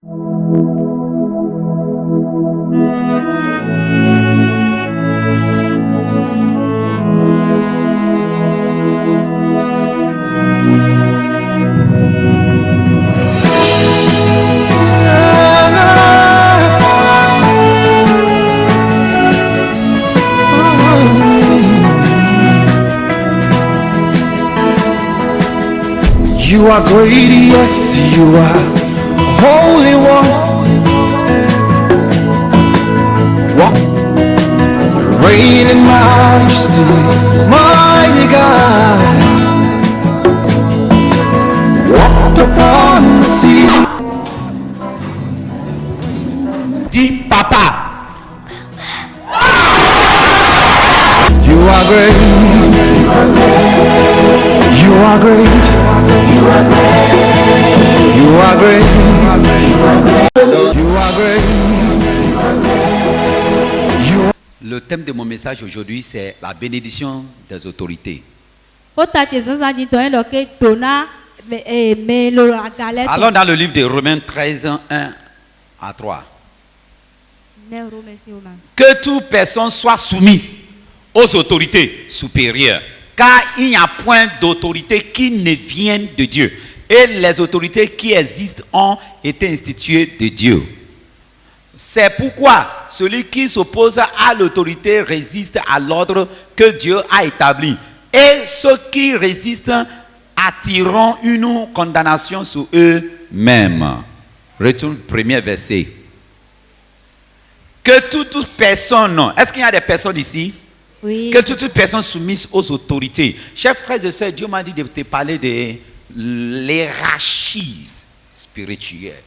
You are great, yes, you are Holy One. Walk, reign in majesty, mighty God. Walked upon the sea. Dis papa. You are great. You are great. You are great. You are great. You are great. Le thème de mon message aujourd'hui, c'est la bénédiction des autorités. Allons dans le livre de Romains 13, 1 à 3. Que toute personne soit soumise aux autorités supérieures, car il n'y a point d'autorité qui ne vienne de Dieu. Et les autorités qui existent ont été instituées de Dieu. C'est pourquoi celui qui s'oppose à l'autorité résiste à l'ordre que Dieu a établi. Et ceux qui résistent attireront une condamnation sur eux-mêmes. Retourne premier verset. Que toute personne, est-ce qu'il y a des personnes ici? Oui. Que toute personne soumise aux autorités. Chers frères et sœurs, Dieu m'a dit de te parler de l'hierarchie spirituelle.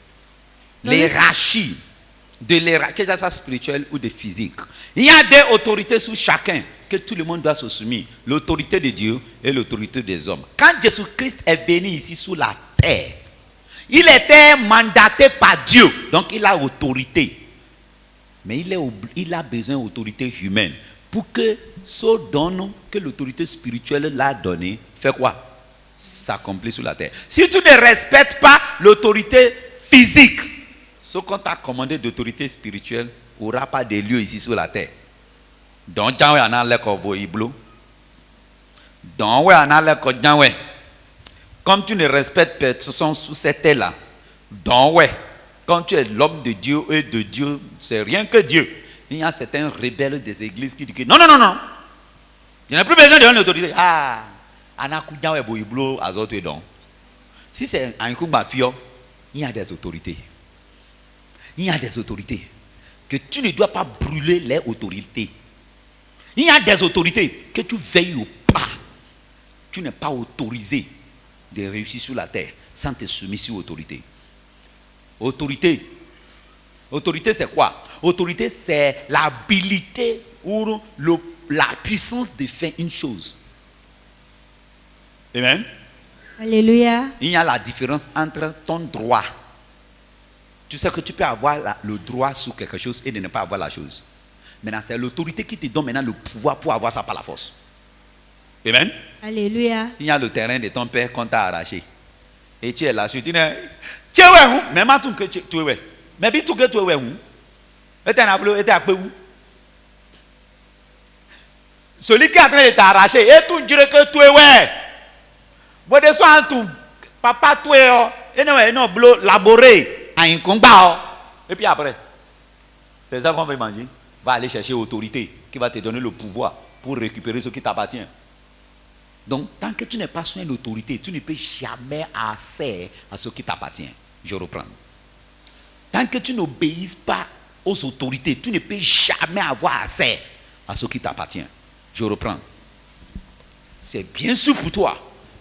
L'hierarchie. Que ce soit spirituel ou de physique. Il y a des autorités sous chacun que tout le monde doit se soumettre. L'autorité de Dieu et l'autorité des hommes. Quand Jésus-Christ est venu ici sur la terre, il était mandaté par Dieu. Donc il a autorité. Mais il a besoin d'autorité humaine. Pour que ce don que l'autorité spirituelle l'a donné, fait quoi? S'accomplit sur la terre. Si tu ne respectes pas l'autorité physique, ce qu'on t'a commandé d'autorité spirituelle n'aura pas de lieu ici sur la terre. Donc, comme tu ne respectes personne sous cette terre-là, donc ouais, quand tu es l'homme de Dieu et de Dieu, c'est rien que Dieu. Il y a certains rebelles des églises qui disent que non, non, non, non. Il n'y a plus besoin de l'autorité. Ah, si c'est un coup mafio, il y a des autorités. Il y a des autorités que tu ne dois pas brûler les autorités. Il y a des autorités que tu veilles au pas. Tu n'es pas autorisé de réussir sur la terre sans te soumettre sur l'autorité. Autorité. Autorité, c'est quoi? Autorité, c'est l'habilité ou la puissance de faire une chose. Amen. Alléluia. Il y a la différence entre ton droit. Tu sais que tu peux avoir le droit sur quelque chose et de ne pas avoir la chose. Maintenant, c'est l'autorité qui te donne maintenant le pouvoir pour avoir ça par la force. Amen. Alléluia. Il y a le terrain de ton père qu'on t'a arraché. Et tu es là, tu dis, tu es où? Mais maintenant, tu es où? Mais bien, tu es où? Et tu es où? Celui qui est en train de t'arracher, et tu dirais que tu es où? Bon, de soin, tout. Papa, tu es où? Et non, laborer à un combat. Et puis après, c'est ça qu'on va manger. Va aller chercher l'autorité qui va te donner le pouvoir pour récupérer ce qui t'appartient. Donc, tant que tu n'es pas sous une autorité, tu ne peux jamais accéder à ce qui t'appartient. Je reprends. Tant que tu n'obéis pas aux autorités, tu ne peux jamais avoir accès à ce qui t'appartient. Je reprends. C'est bien sûr pour toi.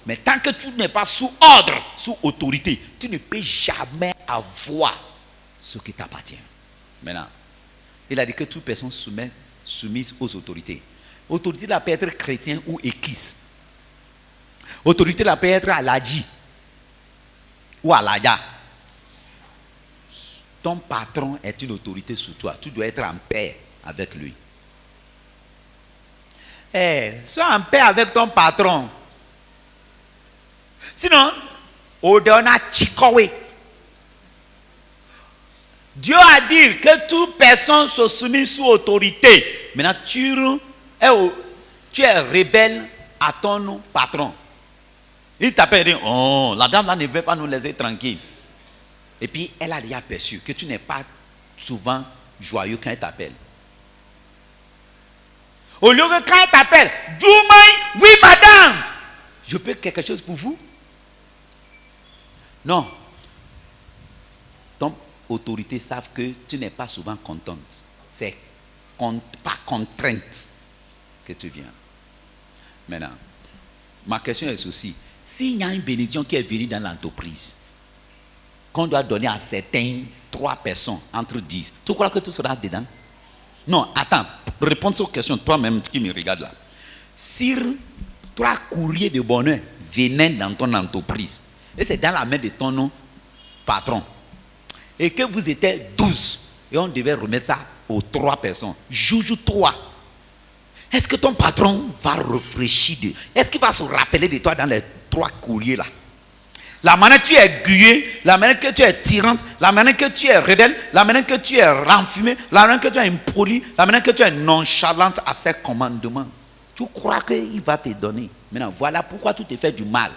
Mais tant que tu n'es pas sous ordre, sous autorité, tu ne peux jamais avoir ce qui t'appartient. Maintenant, il a dit que toute personne soumise aux autorités. Autorité, là peut être chrétien ou équise. Autorité, là peut être aladji ou alaya. Ton patron est une autorité sur toi. Tu dois être en paix avec lui. Sois en paix avec ton patron. Sinon, Odona Chikowe. Dieu a dit que toute personne se soumet sous autorité. Maintenant, tu es rebelle à ton patron. Il t'appelle et dit, oh, la dame là ne veut pas nous laisser tranquilles. Et puis, elle a déjà perçu que tu n'es pas souvent joyeux quand elle t'appelle. Au lieu que quand elle t'appelle, Djoumaï, oui madame, je peux quelque chose pour vous? Non. Ton autorité savent que tu n'es pas souvent contente. C'est par contrainte que tu viens. Maintenant, ma question est ceci. S'il y a une bénédiction qui est venue dans l'entreprise, qu'on doit donner à certaines 3 personnes entre 10, tu crois que tout sera dedans? Non, attends, réponds aux questions toi-même qui me regarde là. Si 3 courriers de bonheur venaient dans ton entreprise, et c'est dans la main de ton patron, et que vous étiez 12, et on devait remettre ça aux 3 personnes, joujou 3, est-ce que ton patron va réfléchir est-ce qu'il va se rappeler de toi dans les 3 courriers là? La manière que tu es aiguillé, la manière que tu es tyrante, la manière que tu es rebelle, la manière que tu es renfumé, la manière que tu es impoli, la manière que tu es nonchalante à ses commandements. Tu crois qu'il va te donner. Maintenant, voilà pourquoi tu te fais du mal.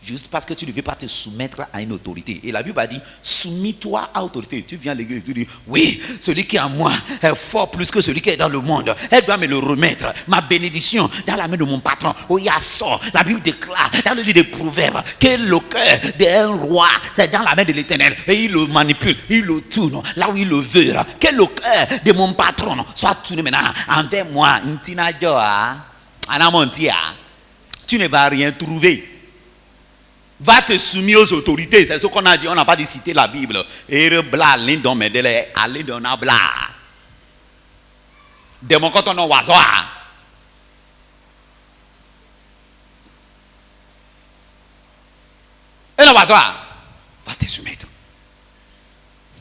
Juste parce que tu ne veux pas te soumettre à une autorité. Et la Bible a dit, soumis-toi à l'autorité. Tu viens à l'église et tu dis, oui, celui qui est en moi est fort plus que celui qui est dans le monde. Elle doit me le remettre. Ma bénédiction dans la main de mon patron. Oh, il y a ça. La Bible déclare dans le livre des Proverbes que le cœur d'un roi, c'est dans la main de l'Éternel. Et il le manipule, il le tourne là où il le veut. Que le cœur de mon patron soit tourné maintenant envers moi. Tu ne vas rien trouver. Va te soumettre aux autorités. C'est ce qu'on a dit. On n'a pas dit citer la Bible. Et bla, l'indon medele, allez dans la bla. De mon côté, on a oiseau. Et le oiseau va te soumettre.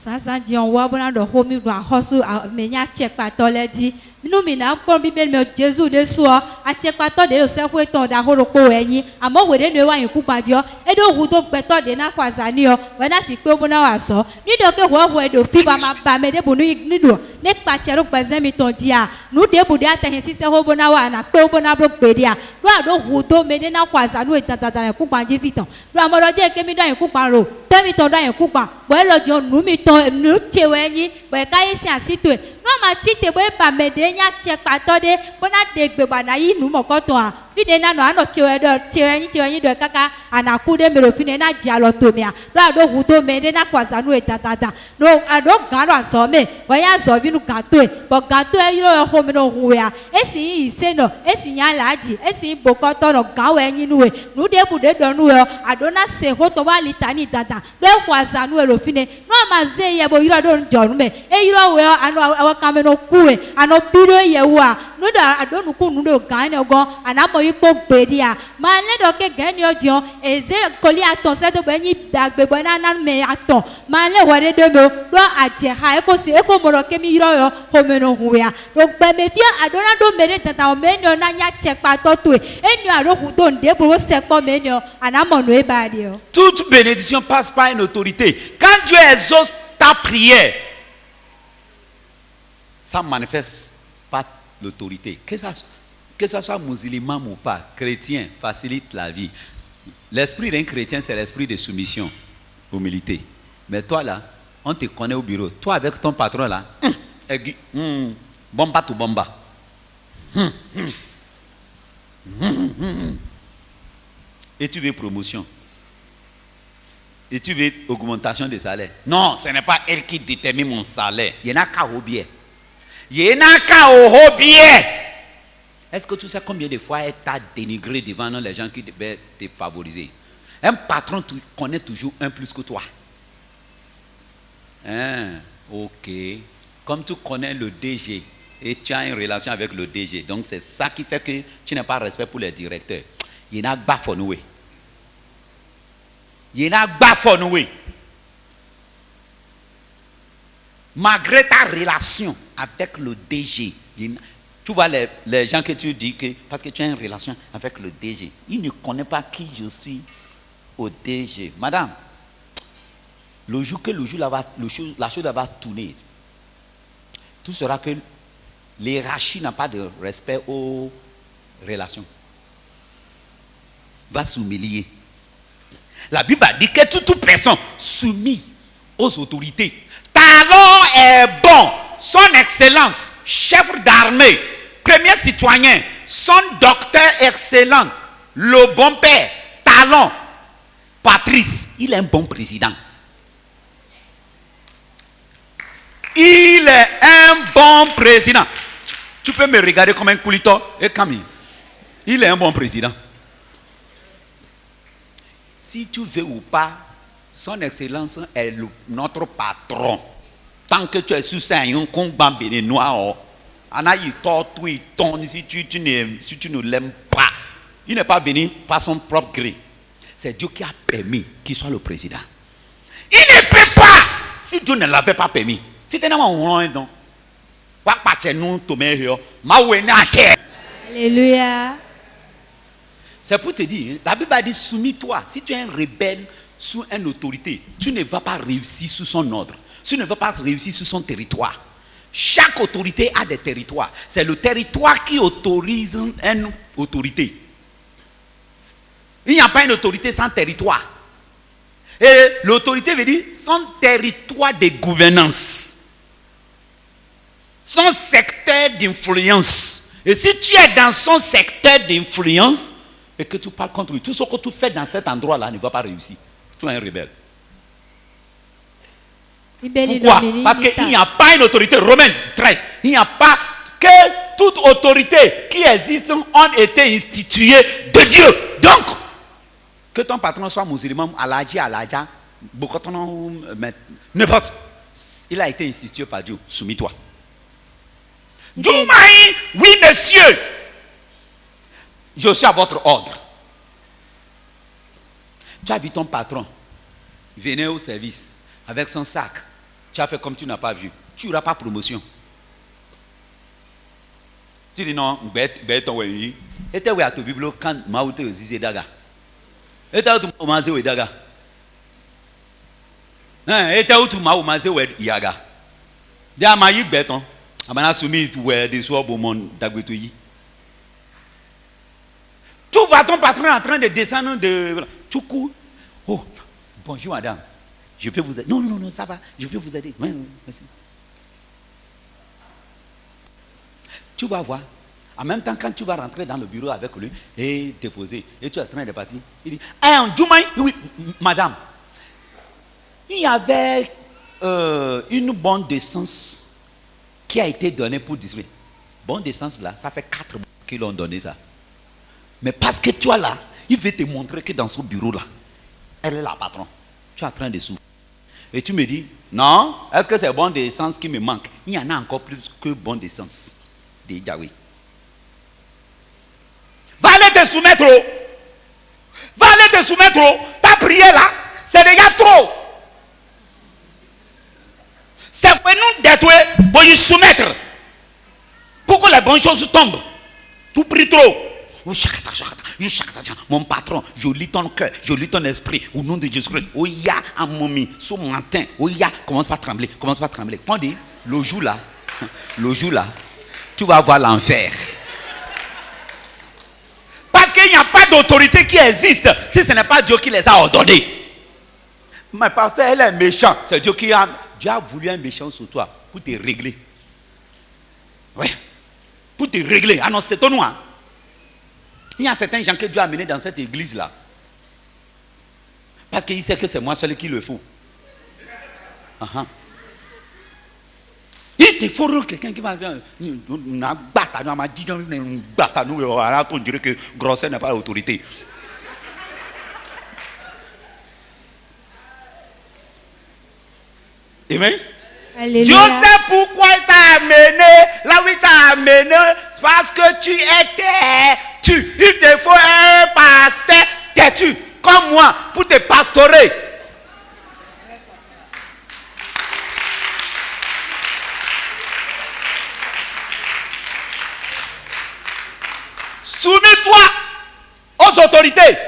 Sasa di on wa bona do homi do ahosu menya chekpato le di nu mi na pon bibel me Jesu de so a chekpato de se ko ton da horo po eyin amo we de ne wa yin ku padio e do hu to gbeto de na kwazani o we na si pe bona wa so ni do ke ho do fi ba ma ba me de bonu ni do ne pa chero gbezen mi ton dia nu de bu de atehin si se ho bona wa na pe bona bro pe dia do ado hu to me de na kwazanu e tata ku panji fitan do amoro je ke mi do yin ku paro te mi ton do yin ku pa bo lo jo nu mi ton nu chewenyi bo ka isi asitwe no ma tite bo ba me de nya chekpato de bona de gbe ba na yi nu mo ko ton a bi de na no ano chewenyi do kaka anaku de me ro fi na ji alo to me a do ado hu to me de na kwazanu e tata no ado gan ro so me bo ya so bi nu gan to e bo gan to e yo ho me no hu ya esi ise no esi nya laji esi bo ko to no gan we yin nu we nu de bu de do nu we ado na se ho to wa litani tata do kwazanu e ro fi ne no ma ze ye bo yiro do njonu me e yiro we ano awaka me no kuwe ano biro ye wa no da adonu ku nu do gan ne go anamo ipo gberia ma le do ke gan ni ojo eze koli aton se to be yin dagbe bo na me aton ma le wore do me do aje ha e ko mo ro ke mi yiro yo ho me no hu ya do gbe me fi adona do me re tata o me ni na nya chepa to to e ni aro hu to nde bo se po me ni anamo no e ba di o. Toute bénédiction passe par une autorité. Quand Dieu exauce ta prière, ça manifeste par l'autorité. Que ça soit musulman ou pas, chrétien, facilite la vie. L'esprit d'un chrétien, c'est l'esprit de soumission, humilité. Mais toi là, on te connaît au bureau. Toi avec ton patron là, bomba to bomba. Et tu veux promotion. Et tu veux augmentation de salaire. Non, ce n'est pas elle qui détermine mon salaire. Il y en a qu'à oublier. Est-ce que tu sais combien de fois elle t'a dénigré devant les gens qui devaient te favoriser? Un patron connaît toujours un plus que toi. Ok. Comme tu connais le DG et tu as une relation avec le DG, donc c'est ça qui fait que tu n'as pas respect pour les directeurs. Il y en a bas pour nous. Il y en a bas pour nous. Malgré ta relation avec le DG, tu vois les gens que tu dis que parce que tu as une relation avec le DG, ils ne connaissent pas qui je suis au DG. Madame, Le jour que la chose va tourner, tout sera que l'hierarchie n'a pas de respect aux relations. Va s'humilier. La Bible a dit que toute personne soumise aux autorités. Talon est bon. Son excellence, chef d'armée, premier citoyen, son docteur excellent, le bon père, Talon, Patrice, il est un bon président. Il est un bon président. Tu peux me regarder comme un coulito et Camille. Il est un bon président. Si tu veux ou pas, son excellence est notre patron. Tant que tu es sous un combat béninois, si tu ne l'aimes pas, il n'est pas venu par son propre gré. C'est Dieu qui a permis qu'il soit le président. Il ne peut pas, si Dieu ne l'avait pas permis. Alléluia. C'est pour te dire, la Bible a dit soumis-toi. Si tu es un rebelle sous une autorité, tu ne vas pas réussir sous son ordre. Tu ne vas pas réussir sous son territoire. Chaque autorité a des territoires. C'est le territoire qui autorise une autorité. Il n'y a pas une autorité sans territoire. Et l'autorité veut dire son territoire de gouvernance. Son secteur d'influence. Et si tu es dans son secteur d'influence et que tu parles contre lui, tout ce que tu fais dans cet endroit-là ne va pas réussir. Tu es un rebelle. Pourquoi? Parce qu'il n'y a pas une autorité. Romains 13. Il n'y a pas que toute autorité qui existe ont été instituées de Dieu. Donc, que ton patron soit musulman, aladja, n'importe. Il a été institué par Dieu. Soumis-toi. Doumaï, oui monsieur. Je suis à votre ordre. Tu as vu ton patron venir au service avec son sac. Tu as fait comme tu n'as pas vu. Tu n'auras pas promotion. Tu dis non, et tu es à ton biblio quand Maouté Zizé Daga. Et tu es à ton Mazé ou Daga. Et tu es à ton Mazé ou Yaga. Tu as maïk béton. Amana soumis tout des soirs au monde d'Agouetoui. Tu vois ton patron en train de descendre de. Tu cours. Oh, bonjour madame. Je peux vous aider. Non, ça va. Je peux vous aider. Oui, merci. Tu vas voir. En même temps, quand tu vas rentrer dans le bureau avec lui et déposer, et tu es en train de partir, il dit, oui, madame, il y avait une bonne décence qui a été donnée pour distribuer. Bonne décence là, ça fait 4 mois qu'ils l'ont donné ça. Mais parce que tu es là, il veut te montrer que dans ce bureau là, elle est la patron. Tu es en train de souffrir. Et tu me dis, non, est-ce que c'est bonne décence qui me manque? Il y en a encore plus que bonne décence. Déjà oui. Va aller te soumettre. Va aller te soumettre. Ta prière là, c'est déjà trop. C'est pour nous détruire, pour y soumettre. Pour que les bonnes choses tombent. Tu pries trop. Mon patron, je lis ton cœur, je lis ton esprit au nom de Jésus-Christ. Oh ya, à momie, ce matin, oh ya, commence pas à trembler, commence pas à trembler. Quand on dit, le jour là, tu vas voir l'enfer. Parce qu'il n'y a pas d'autorité qui existe si ce n'est pas Dieu qui les a ordonnés. Mais pasteur, elle est méchante. C'est Dieu qui a voulu un méchant sur toi pour te régler. Oui. Pour te régler. Ah non, c'est ton nom. Il y a certains gens que Dieu a amenés dans cette église-là. Parce qu'il sait que c'est moi seul qui le faut. Il te faut quelqu'un qui va dire, on dirait que Grosset n'a pas d'autorité. Amen. Alléluia. Dieu sait pourquoi il t'a amené là où il t'a amené. C'est parce que tu es têtu. Il te faut un pasteur têtu comme moi pour te pastorer. Soumis-toi aux autorités.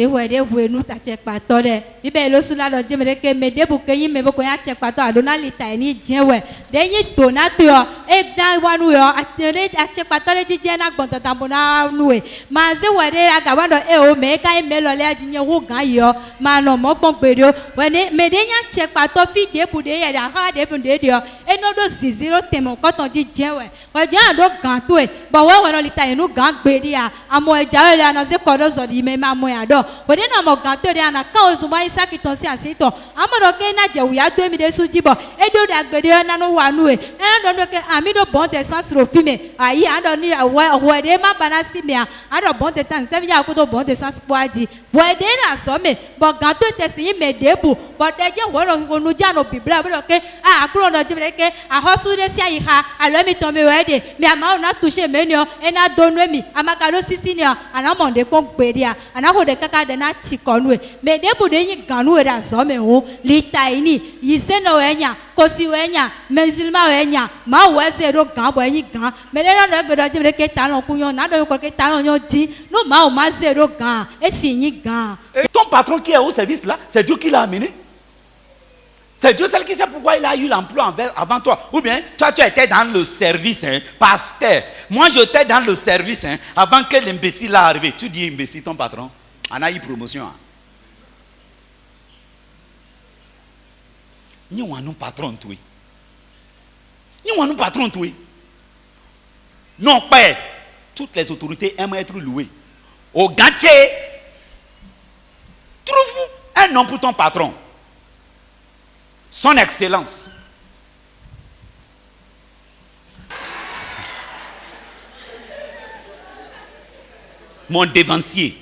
se wɔ ɖe ʋue nu ta tsekpatɔ ɖe bibe elo su la ɖɔ dzi me ɖe ke me ɖe bu ke nyi me be ko ya tsekpatɔ alo na li ta yi ni dze wɛ ɖe nyi do na to yɔ egã wa nu yɔ ate ɖe atsekpatɔ ɖe dzidze na gbɔntɔ ta bo na nue ma se wɔ ɖe agaba ɖɔ o me ka yi me lɔ lɛ dzi nye wo gã yɔ ma nɔ mɔ gbɔn gbe ɖo wɔ ne me ɖe nya tsekpatɔ fi ɖe bu ɖe yɛ ɖe axa ɖe bu ɖe ɖe eno ɖo zizi ɖo tɛmɛ kɔtɔn dzi dze wɛ wɔ dze hã ɖo gã toe bɔn wɔ wɔ nɔ li ta yi nu gã gbe ɖe ya amɔ edza wɛ ɖe anɔ se kɔ ɖo zɔ ɖi me ma mɔ ya ɖɔ wɔ ɖe nɔ mɔ gã toe ɖe ana kan o zuma yi saki tɔn si asi tɔ ame ɖɔ ke na dze wuya do mi ɖe su dzi bɔ eɖo ɖe agbe ɖe na no wa nue ena ɖɔ ɖo ke ami ɖo bɔn de sans ro fi me ayi aɖɔ ni wɔ ɖe ma ba na si mea aɖɔ bɔn de tan tɛbi dza ko to bɔn de sans kpɔa dzi wɔ ɖe na zɔ me bɔ gã toe te si yi me ɖe bu bɔ ɖe dze wɔ nɔ nu dza nɔ bibla be ɖɔ ke akplɔ nɔ dzi me ɖe ke ahɔsu ɖe sia yi xa alo mi tɔ mi wɔ ɖe mi amawo na touche me nɔ ena do nu mi amaka ɖo sisi nɔ ana mɔ ɖe kpɔ gbe ɖea ana ko ɖe kaka ɖe na tsi kɔ nue me ɖe bu ɖe nyi gã nu ɖe azɔ me ho li ta yi ni yi se nɔ wɔ nya kosi wɔ nya mezulima wɔ nya ma wɔ ese ɖo gã bɔ enyi gã me ɖe nɔ egbe ɖɔ dzi me ɖe ke ta nɔ ku nyɔ na ɖɔ kɔ ke ta nɔ nyɔ di no ma wo ma se ɖo gã esi nyi gã. Et ton patron qui est au service là, c'est Dieu qui l'a amené. C'est Dieu seul qui sait pourquoi il a eu l'emploi avant toi. Ou bien toi tu étais dans le service, hein, pasteur. Moi j'étais dans le service hein, avant que l'imbécile là arrive. Tu dis imbécile ton patron, on a eu promotion. Hein. Nous avons un patron tout. Nous avons un patron tout. Non père, toutes les autorités aiment être louées. Au gâté, trouve un nom pour ton patron. Son Excellence. Mon dévancier.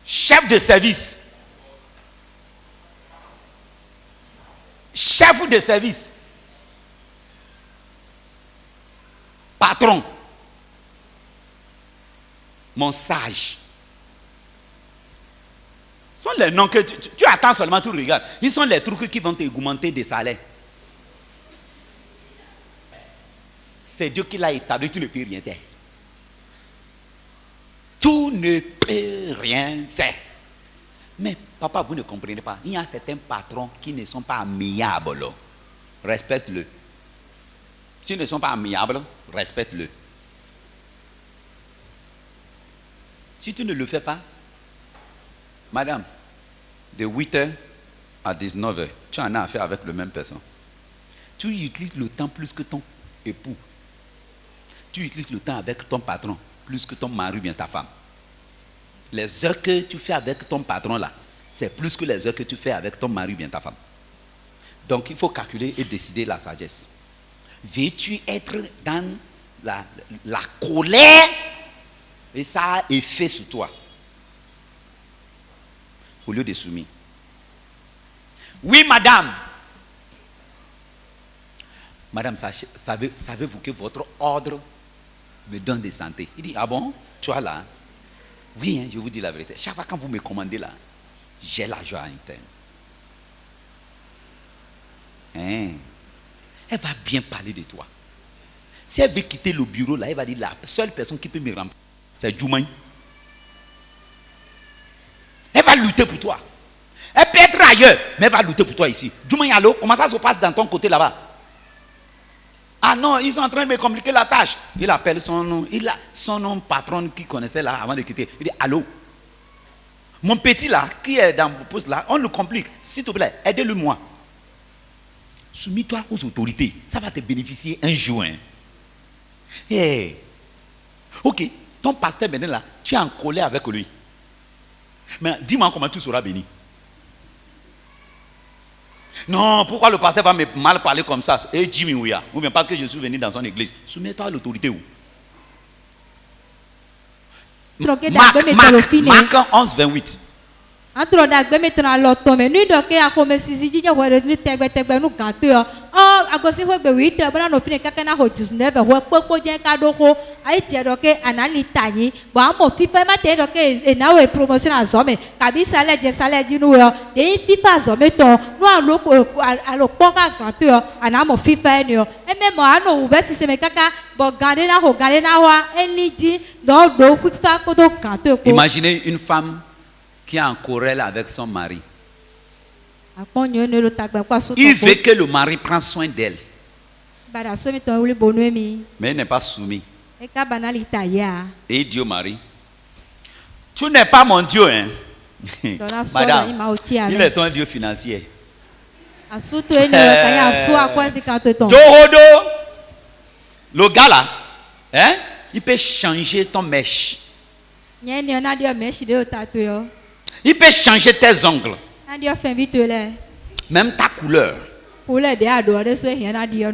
Chef de service. Chef de service. Patron. Mon sage. Ce sont les noms que tu attends seulement, tu regardes. Ils sont les trucs qui vont t'augmenter des salaires. C'est Dieu qui l'a établi, tu ne peux rien faire. Tu ne peux rien faire. Mais papa, vous ne comprenez pas. Il y a certains patrons qui ne sont pas amiables. Respecte-le. S'ils ne sont pas amiables, respecte-le. Si tu ne le fais pas, madame, de 8h à 19h, tu en as affaire avec la même personne. Tu utilises le temps plus que ton époux. Tu utilises le temps avec ton patron plus que ton mari ou bien ta femme. Les heures que tu fais avec ton patron là, c'est plus que les heures que tu fais avec ton mari ou bien ta femme. Donc il faut calculer et décider la sagesse. Veux-tu être dans la colère et ça a effet sur toi au lieu de soumis? Oui, madame. Madame, savez-vous que votre ordre me donne des santé? Il dit, ah bon, tu as là? Oui, hein, je vous dis la vérité. Chaque fois quand vous me commandez là, j'ai la joie interne. Hein? Elle va bien parler de toi. Si elle veut quitter le bureau là, elle va dire, la seule personne qui peut me remplir, c'est Djoumaï. Elle va lutter pour toi. Elle peut être ailleurs, mais elle va lutter pour toi ici. Djoumaï, allô, comment ça se passe dans ton côté là-bas? Ah non, ils sont en train de me compliquer la tâche. Il appelle son nom, son patron qui connaissait là avant de quitter. Il dit, allô, mon petit là, qui est dans mon poste là, on le complique. S'il te plaît, aidez-le moi. Soumis-toi aux autorités. Ça va te bénéficier un jour. Hein. Hey. Ok, ton pasteur maintenant là, tu es en colère avec lui. Mais dis-moi comment tu seras béni. Non, pourquoi le pasteur va me mal parler comme ça? Et Jimmy Ouya, ou bien parce que je suis venu dans son église. Soumets-toi à l'autorité où? Marc 11, 28. Antro da gbe mi tna lo to me nu do ke akome sisi jije hore ni tegbe nu gato yo o agosi ho gbe wi te bra no fini kaka na ho jus neve ho popo je ka do ho ai je do ke anali tanyi bo amo fifa ma te do ke e na we promotion azome kabi sale ji nu yo de fifa azome to no alo po ka gato yo anamo fifa ni yo eme mo ano u vesi se me kaka bo gade na ho wa eliji do fifa ko do gato ko. Imaginez une femme qui est en querelle avec son mari. Il veut que le mari prenne soin d'elle. Mais il n'est pas soumis. Et il dit au mari, tu n'es pas mon Dieu, hein? Madame, il est ton Dieu financier. Dohodo, le gars là, hein? Il peut changer ton mèche. Il peut changer tes ongles. Même ta couleur.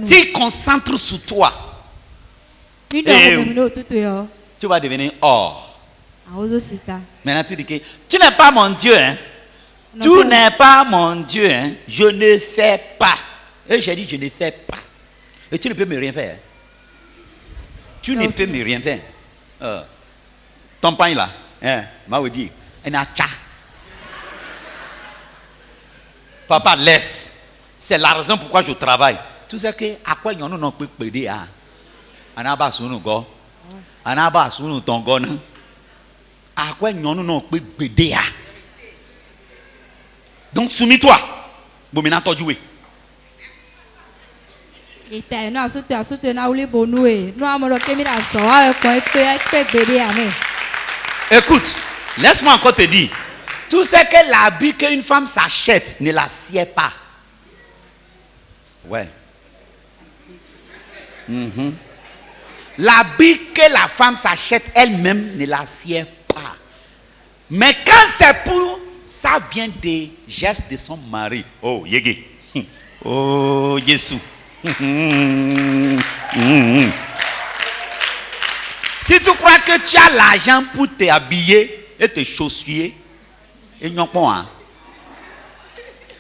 S'il concentre sur toi, tu vas devenir or. Maintenant tu dis que tu n'es pas mon Dieu, hein? Tu n'es pas mon Dieu, hein? Je ne sais pas. Et j'ai dit je ne sais pas. Et tu ne peux me rien faire. Tu ne peux me rien faire. Ton pain là, hein? M'a dit, un acha. Papa, laisse. C'est la raison pourquoi je travaille. Tu sais que à quoi nous n'ont pas pédé à Anaba sunu go. Anaba sunu tongo na. À quoi nous n'ont pas pédé à. Donc soumis-toi. Bomina to jouer. Écoute, laisse-moi encore te dire. Tout ce que l'habit qu'une femme s'achète ne la sied pas. Ouais. L'habit que la femme s'achète elle-même ne la sied pas. Mais quand c'est pour, ça vient des gestes de son mari. Oh, yégué. Oh, Jésus. Si tu crois que tu as l'argent pour t'habiller et te chausser, et non quoi,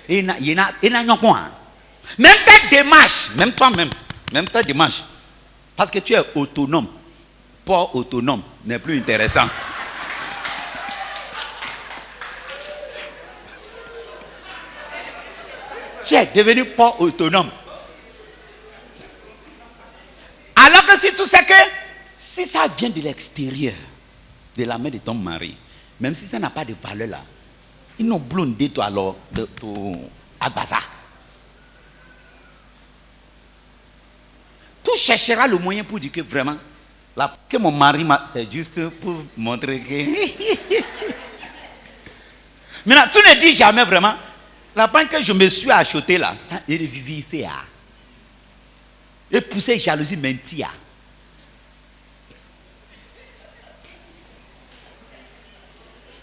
même tes démarches, même toi-même, même tes démarches, parce que tu es autonome, pas autonome n'est plus intéressant. Tu es devenu pas autonome. Alors que si tu sais que si ça vient de l'extérieur, de la main de ton mari, même si ça n'a pas de valeur là, ils n'ont blondé toi alors de Abaza. Tu chercheras le moyen pour dire que vraiment, que mon mari c'est juste pour montrer que. Maintenant, tu ne dis jamais vraiment, la banque que je me suis acheté là, ça il est vivi ici. Et pousser jalousie mentir.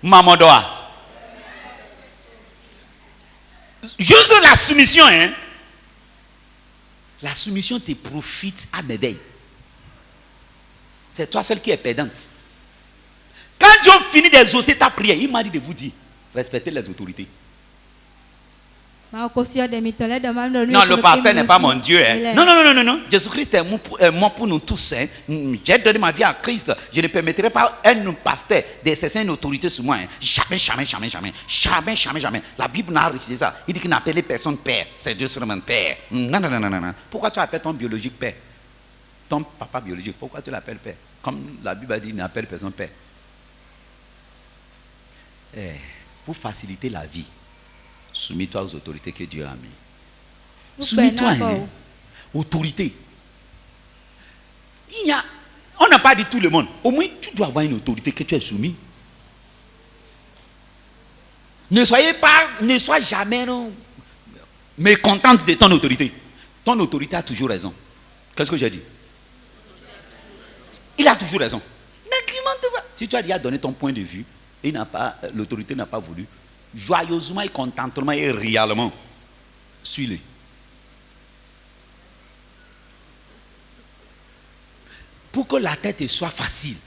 Maman doa. Juste la soumission, hein. La soumission te profite à merveille. C'est toi seul qui es perdante. Quand Dieu finit d'exaucer ta prière, il m'a dit de vous dire, respectez les autorités. Non, le pasteur n'est pas mon Dieu. Hein. Non. Jésus-Christ est mort pour nous tous. Hein. J'ai donné ma vie à Christ. Je ne permettrai pas un pasteur d'exercer une autorité sur moi. Hein. Jamais. La Bible n'a refusé ça. Il dit qu'il n'appelle personne père. C'est Dieu seulement père. Non. Pourquoi tu appelles ton biologique père? Ton papa biologique, pourquoi tu l'appelles père? Comme la Bible a dit, il n'appelle personne père. Pour faciliter la vie. Soumis-toi aux autorités que Dieu a mis. Soumis-toi, hein? Autorité. On n'a pas dit tout le monde. Au moins, tu dois avoir une autorité que tu es soumis. Ne sois jamais mécontente de ton autorité. Ton autorité a toujours raison. Qu'est-ce que j'ai dit? Il a toujours raison. Si tu as déjà donné ton point de vue, et l'autorité n'a pas voulu, joyeusement et contentement et réellement, suis-le. Pour que la tête soit facile.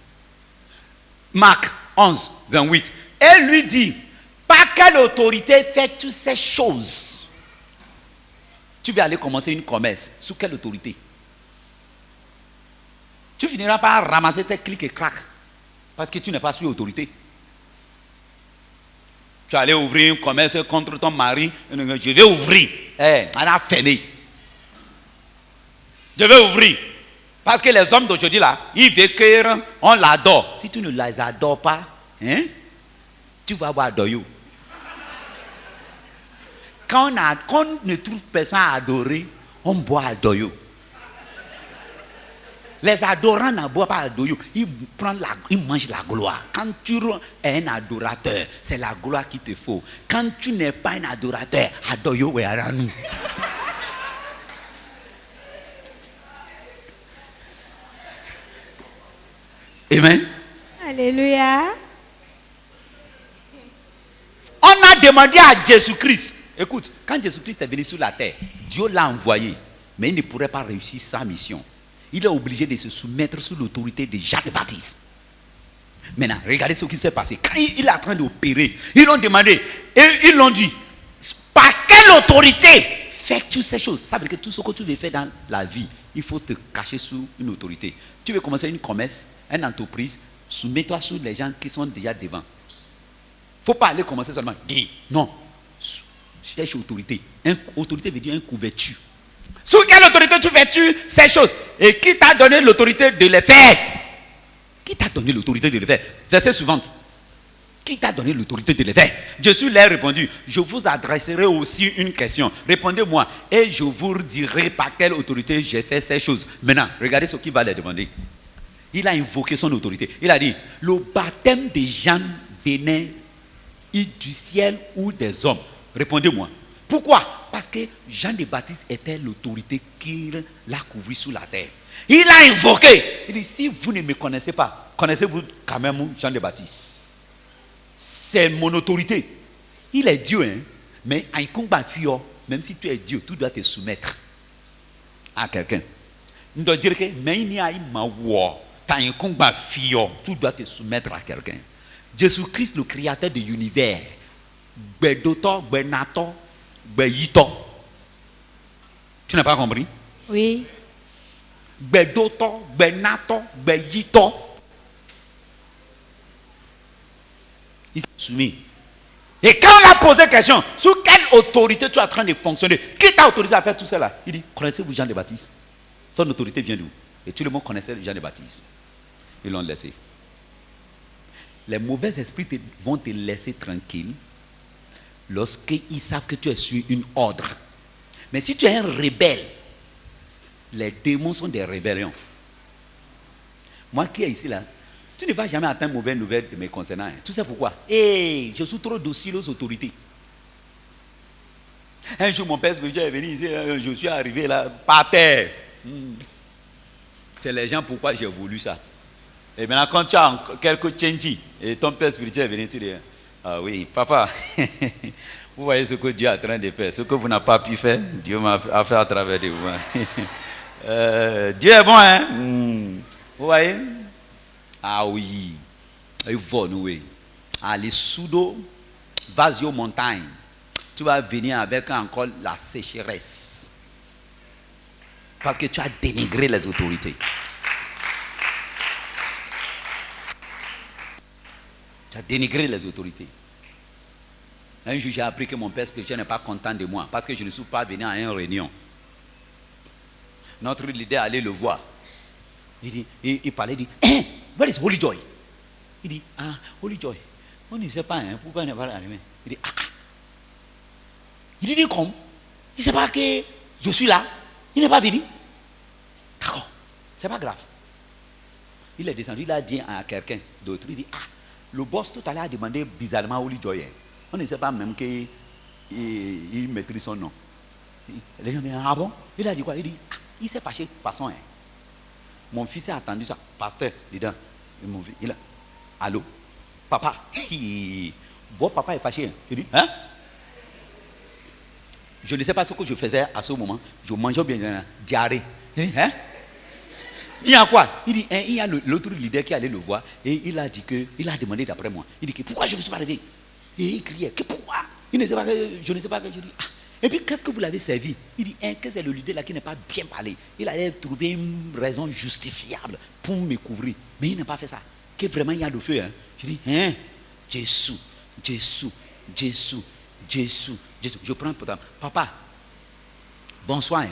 Marc 11, 28. Elle lui dit, pas quelle autorité fais toutes ces choses? Tu vas aller commencer une commerce. Sous quelle autorité? Tu finiras par ramasser tes clics et craques. Parce que tu n'es pas sous autorité. Tu vas aller ouvrir un commerce contre ton mari. Je vais ouvrir. On a fermé. Je vais ouvrir. Parce que les hommes d'aujourd'hui là, ils veulent qu'on l'adore. Si tu ne les adores pas, tu vas avoir adoré. Quand on ne trouve personne à adorer, on boit adorer. Les adorants ne boivent pas adorer. Ils mangent la gloire. Quand tu es un adorateur, c'est la gloire qu'il te faut. Quand tu n'es pas un adorateur, adorer à nous. Amen. Alléluia. On a demandé à Jésus-Christ. Écoute, quand Jésus-Christ est venu sur la terre, Dieu l'a envoyé, mais il ne pourrait pas réussir sa mission. Il est obligé de se soumettre sous l'autorité de Jean le Baptiste. Maintenant, regardez ce qui s'est passé. Quand il est en train d'opérer, ils l'ont demandé, et ils l'ont dit, par quelle autorité fais toutes ces choses? Ça veut dire que tout ce que tu veux faire dans la vie, il faut te cacher sous une autorité. Tu veux commencer une commerce, une entreprise, soumets-toi sous les gens qui sont déjà devant. Il ne faut pas aller commencer seulement. Dis non. Cherche autorité. Autorité veut dire une couverture. Sous quelle autorité tu fais-tu ces choses? Et qui t'a donné l'autorité de les faire? Qui t'a donné l'autorité de les faire? Verset suivant. Qui t'a donné l'autorité de les faire? Jésus leur a répondu, je vous adresserai aussi une question. Répondez-moi et je vous dirai par quelle autorité j'ai fait ces choses. Maintenant, regardez ce qu'il va leur demander. Il a invoqué son autorité. Il a dit, le baptême de Jean venait du ciel ou des hommes? Répondez-moi. Pourquoi? Parce que Jean le Baptiste était l'autorité qui l'a couvert sous la terre. Il a invoqué. Il dit, si vous ne me connaissez pas, connaissez-vous quand même Jean le Baptiste? C'est mon autorité. Il est Dieu, hein? Mais même si tu es Dieu, tu dois te soumettre à quelqu'un. Il doit dire que tu dois te soumettre à quelqu'un. Jésus-Christ, le créateur de l'univers, tu n'as pas compris? Oui. Il s'est soumis. Et quand on a posé la question, sous quelle autorité tu es en train de fonctionner? Qui t'a autorisé à faire tout cela? Il dit, connaissez-vous Jean le Baptiste? Son autorité vient d'où? Et tout le monde connaissait Jean le Baptiste. Ils l'ont laissé. Les mauvais esprits vont te laisser tranquille lorsqu'ils savent que tu es sur une ordre. Mais si tu es un rebelle, les démons sont des rébellions. Moi qui est ici là, tu ne vas jamais attendre une mauvaise nouvelle de mes concernants. Tu sais pourquoi? Je suis trop docile aux autorités. Un jour, mon père spirituel est venu ici, je suis arrivé là, par terre. C'est les gens pourquoi j'ai voulu ça. Et maintenant, quand tu as quelques changes, et ton père spirituel est venu, tu dis, ah oui, papa, vous voyez ce que Dieu est en train de faire. Ce que vous n'avez pas pu faire, Dieu m'a fait à travers de vous. Dieu est bon, hein? Vous voyez? Ah oui. Il va nous. Allez, Soudo, vas-y aux montagnes. Tu vas venir avec encore la sécheresse. Parce que tu as dénigré les autorités. Tu as dénigré les autorités. Un jour, j'ai appris que mon père spirituel n'est pas content de moi parce que je ne suis pas venu à une réunion. Notre leader allait le voir. Il parlait, il dit, where is Holy Joy? Il dit, Holy Joy. On ne sait pas, pourquoi il n'est pas arrivé. Il dit, Il dit, comme? Il ne sait pas que je suis là. Il n'est pas venu. D'accord, c'est pas grave. Il est descendu, il a dit à quelqu'un d'autre, il dit, le boss tout à l'heure a demandé bizarrement Holy Joy. On ne sait pas même qu'il maîtrise son nom. Les gens disent, ah bon? Il a dit quoi? Il dit, il s'est fâché de toute façon. Mon fils a attendu ça. Pasteur, dedans. Il a, allô? Papa. Votre papa est fâché. Il dit, hein? Je ne sais pas ce que je faisais à ce moment. Je mangeais bien diarrhée. Il dit, hein? Il y a quoi? Il dit, il y a l'autre leader qui allait le voir et il a dit que, il a demandé d'après moi. Il dit que pourquoi je ne suis pas arrivé? Et il criait, que pourquoi? Il ne sait pas que je ne sais pas que je dis. Ah. Et puis qu'est-ce que vous l'avez servi? Il dit, hein, que c'est le leader là qui n'est pas bien parlé. Il allait trouver une raison justifiable pour me couvrir. Mais il n'a pas fait ça. Que vraiment il y a le feu. Hein. Je dis, hein, Jésus, Jésus, Jésus, Jésus, Jésus. Je prends pour papa, bonsoir. Hein.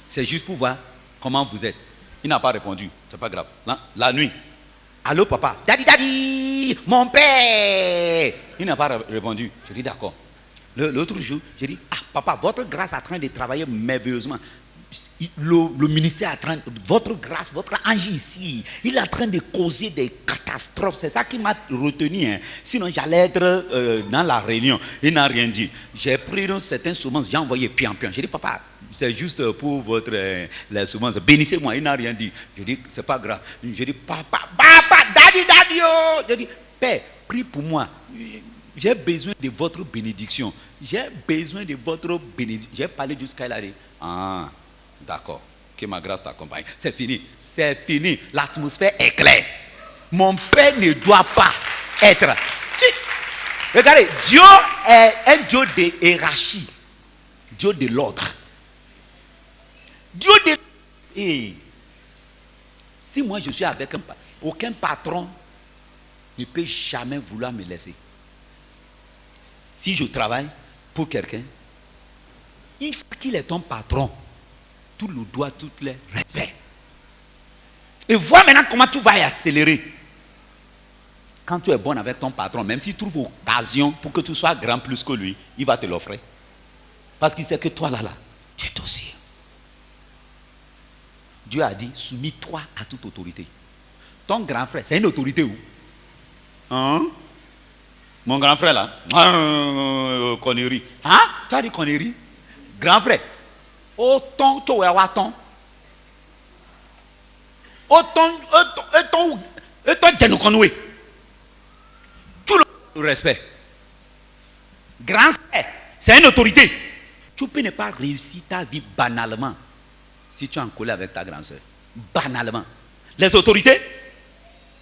C'est juste pour voir comment vous êtes. Il n'a pas répondu. C'est pas grave. La nuit. Allô papa, daddy, daddy, mon père. Il n'a pas répondu. Je dis d'accord. L'autre jour, j'ai dit, ah papa, votre grâce est en train de travailler merveilleusement. Le ministère est en train, votre grâce, votre ange ici, il est en train de causer des catastrophes. C'est ça qui m'a retenu. Hein. Sinon, j'allais être dans la réunion. Il n'a rien dit. J'ai pris certaines semences, j'ai envoyé pian. J'ai dit, papa, c'est juste pour votre les semences. Bénissez-moi. Il n'a rien dit. Je dis, c'est pas grave. Je dis, papa, daddy, daddy, oh. Je dis, père, prie pour moi. J'ai besoin de votre bénédiction. J'ai besoin de votre bénédiction. J'ai parlé jusqu'à là. Ah, d'accord. Que ma grâce t'accompagne. C'est fini. C'est fini. L'atmosphère est claire. Mon père ne doit pas être. Regardez, Dieu est un Dieu de hiérarchie. Dieu de l'ordre. Dieu de. Et si moi je suis avec aucun patron ne peut jamais vouloir me laisser. Si je travaille pour quelqu'un, une fois qu'il est ton patron, tu le dois tout le respect. Et vois maintenant comment tu vas y accélérer. Quand tu es bon avec ton patron, même s'il trouve occasion pour que tu sois grand plus que lui, il va te l'offrir. Parce qu'il sait que toi là, tu es aussi. Dieu a dit, soumis-toi à toute autorité. Ton grand frère, c'est une autorité où? Hein? Mon grand frère là, connerie. Hein? Tu as dit connerie? Grand frère. Autant tu es waton. Autant tu es connu. Tout le respect. Grand frère, c'est une autorité. Tu peux ne pas réussir ta vie banalement si tu es en colère avec ta grande soeur. Banalement. Les autorités,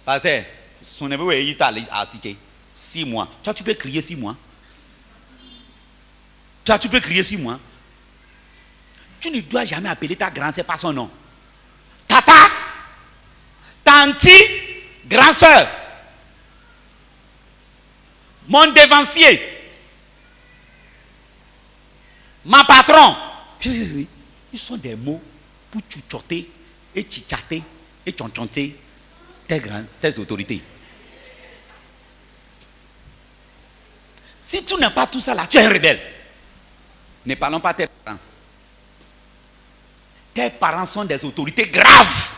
parce que son neveu est à citer. 6 mois. Tu peux crier 6 mois. Tu peux crier 6 mois. Tu ne dois jamais appeler ta grand-sœur par son nom. Tata, tanti, grand-sœur, mon dévancier, ma patron. Ils sont des mots pour chuchoter et chichater et chonchonter tes autorités. Si tu n'as pas tout ça là, tu es un rebelle. Ne parlons pas de tes parents. Tes parents sont des autorités graves.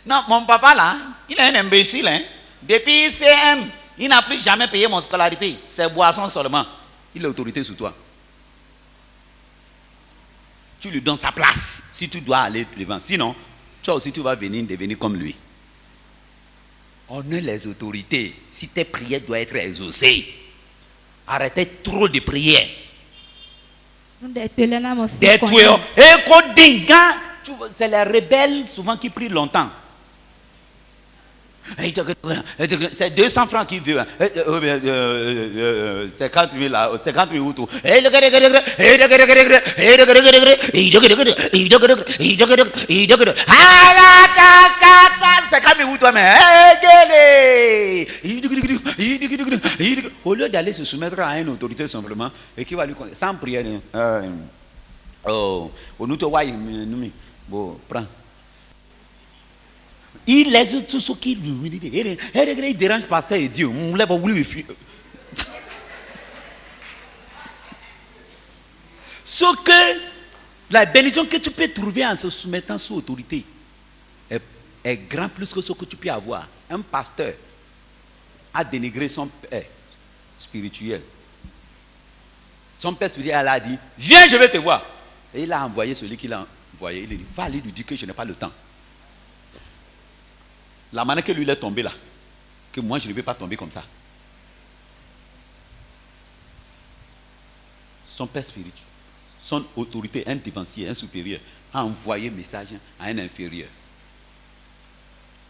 Non, mon papa là, il est un imbécile. Hein? Depuis CM, il n'a plus jamais payé mon scolarité. C'est boisson seulement. Il est autorité sur toi. Tu lui donnes sa place si tu dois aller devant. Sinon, toi aussi tu vas devenir comme lui. Honore les autorités. Si tes prières doivent être exaucées. Arrêtez trop de prières. C'est les rebelles souvent qui prient longtemps. C'est 200 francs qu'il veut. 50 000 ou tout. Au lieu d'aller se soumettre à une autorité simplement, et qui va lui conseiller, sans prière. Nous te voyons, bon, prends. Il laisse tout ce qui lui dit. Il dérange pasteur et Dieu. Ce que la bénédiction que tu peux trouver en se soumettant sous autorité est grand plus que ce que tu peux avoir. Un pasteur a dénigré son père spirituel. Son père spirituel a dit, viens, je vais te voir. Et il a envoyé celui qu'il a envoyé. Il a dit, va aller lui dire que je n'ai pas le temps. La manière que lui il est tombé là, que moi je ne vais pas tomber comme ça. Son père spirituel, son autorité, un dévancier, un supérieur, a envoyé un message à un inférieur.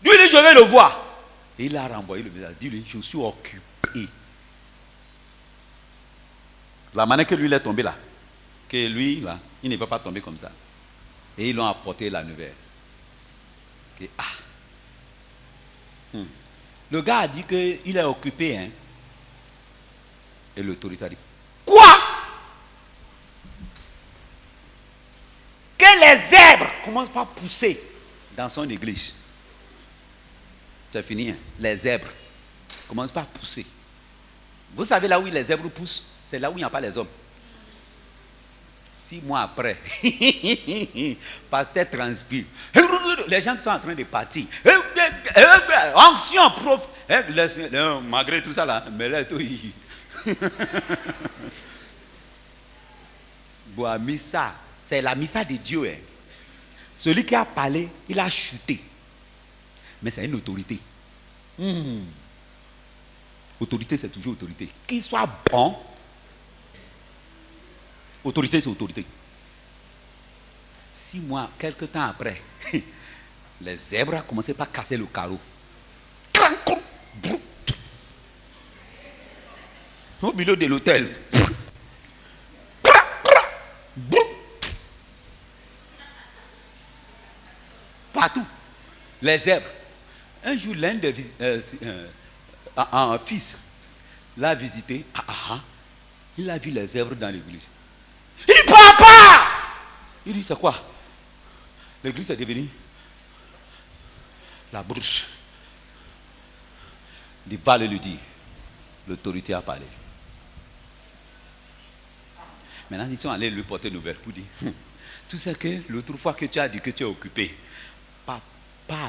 Lui, il dit, je vais le voir. Et il a renvoyé le message. Il dit, je suis occupé. La manière que lui il est tombé là, que lui là, il ne va pas tomber comme ça. Et ils l'ont apporté la nouvelle. Que, le gars a dit qu'il est occupé. Hein. Et l'autorité a dit, quoi? Que les zèbres commencent par pousser dans son église. C'est fini. Hein. Les zèbres commencent par pousser. Vous savez là où les zèbres poussent? C'est là où il n'y a pas les hommes. 6 mois après, pasteur transpire. Les gens sont en train de partir. Ancien prof. Malgré tout ça là, mais là tout. Bon, missa, c'est la missa de Dieu. Hein. Celui qui a parlé, il a chuté. Mais c'est une autorité. Autorité, c'est toujours autorité. Qu'il soit bon, autorité, c'est autorité. 6 mois, quelques temps après, les zèbres ont commencé par casser le carreau. Au milieu de l'hôtel. Partout. Les zèbres. Un jour, l'un des un fils l'a visité. Il a vu les zèbres dans l'église. Il dit, papa! Il dit, c'est quoi? L'église est devenue la brousse. Il dit, va le lui dire. L'autorité a parlé. Maintenant, ils sont allés lui porter nouvelle pour dire, tout ce que l'autre fois que tu as dit que tu es occupé, Papa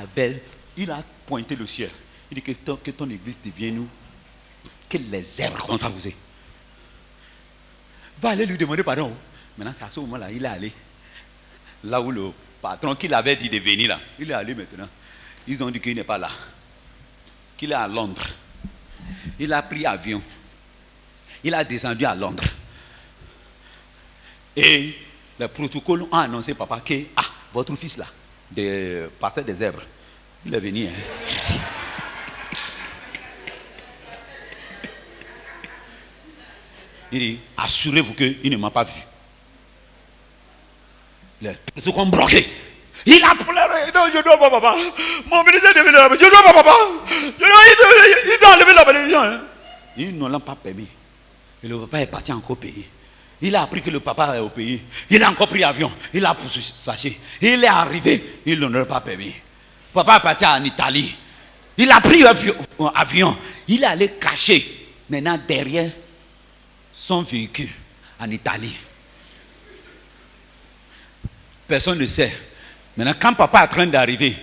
Abel, il a pointé le ciel. Il dit que ton église devienne nous, que les zèbres ont abusé. Va aller lui demander pardon. Maintenant, c'est à ce moment-là, il est allé. Là où le patron qui l'avait dit de venir là, il est allé maintenant. Ils ont dit qu'il n'est pas là. Qu'il est à Londres. Il a pris avion. Il a descendu à Londres. Et le protocole a annoncé, papa, que votre fils là, de pasteur des zèbres, il est venu. Hein. Il dit, assurez-vous qu'il ne m'a pas vu. Les protocoles ont bloqué. Il a pleuré. Non, je dois pas, papa. Mon ministère est devenu là-bas. Je dois pas, papa. Il doit enlever la malédiction. Hein. Ils ne l'ont pas permis. Et le papa est parti encore payer. Il a appris que le papa est au pays. Il a encore pris avion. Il a poussé sachet. Il est arrivé. Il ne l'a pas permis. Papa est parti en Italie. Il a pris avion. Il est allé cacher. Maintenant derrière son véhicule en Italie. Personne ne sait. Maintenant, quand papa est en train d'arriver,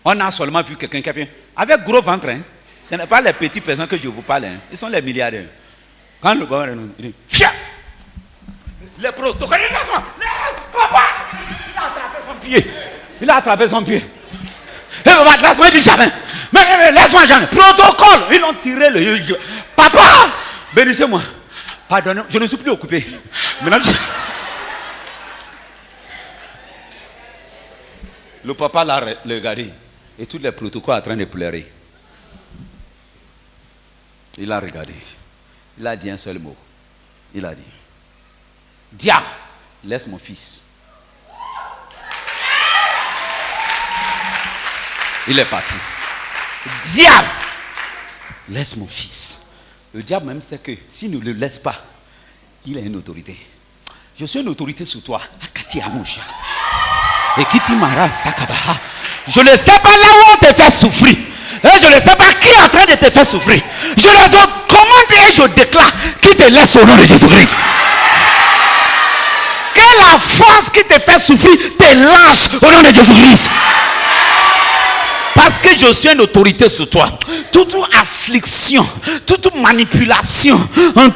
on a seulement vu quelqu'un qui vient avec gros ventre. Hein. Ce n'est pas les petites personnes que je vous parle. Hein. Ils sont les milliardaires. Quand le gars il dit, fiat! Les protocoles, papa! Il a attrapé son pied. Il a attrapé son pied. Et papa, laisse-moi dire jamais. Mais laisse-moi jamais. Protocole! Ils ont tiré le. Papa! Bénissez-moi. Pardonnez, je ne suis plus occupé. Maintenant, le papa l'a regardé. Et tous les protocoles en train de pleurer. Il a regardé. Il a dit un seul mot. Il a dit, diable, laisse mon fils. Il est parti. Diable, laisse mon fils. Le diable même sait que s'il ne le laisse pas, il a une autorité. Je suis une autorité sur toi. Akati Amusha. Et Kiti Mara Sakabaha. Je ne sais pas là où on te fait souffrir. Et je ne sais pas qui est en train de te faire souffrir. Je les commande et je déclare qui te laisse au nom de Jésus-Christ. Que la force qui te fait souffrir te lâche au nom de Jésus-Christ. Parce que je suis une autorité sur toi. Toute affliction, toute manipulation,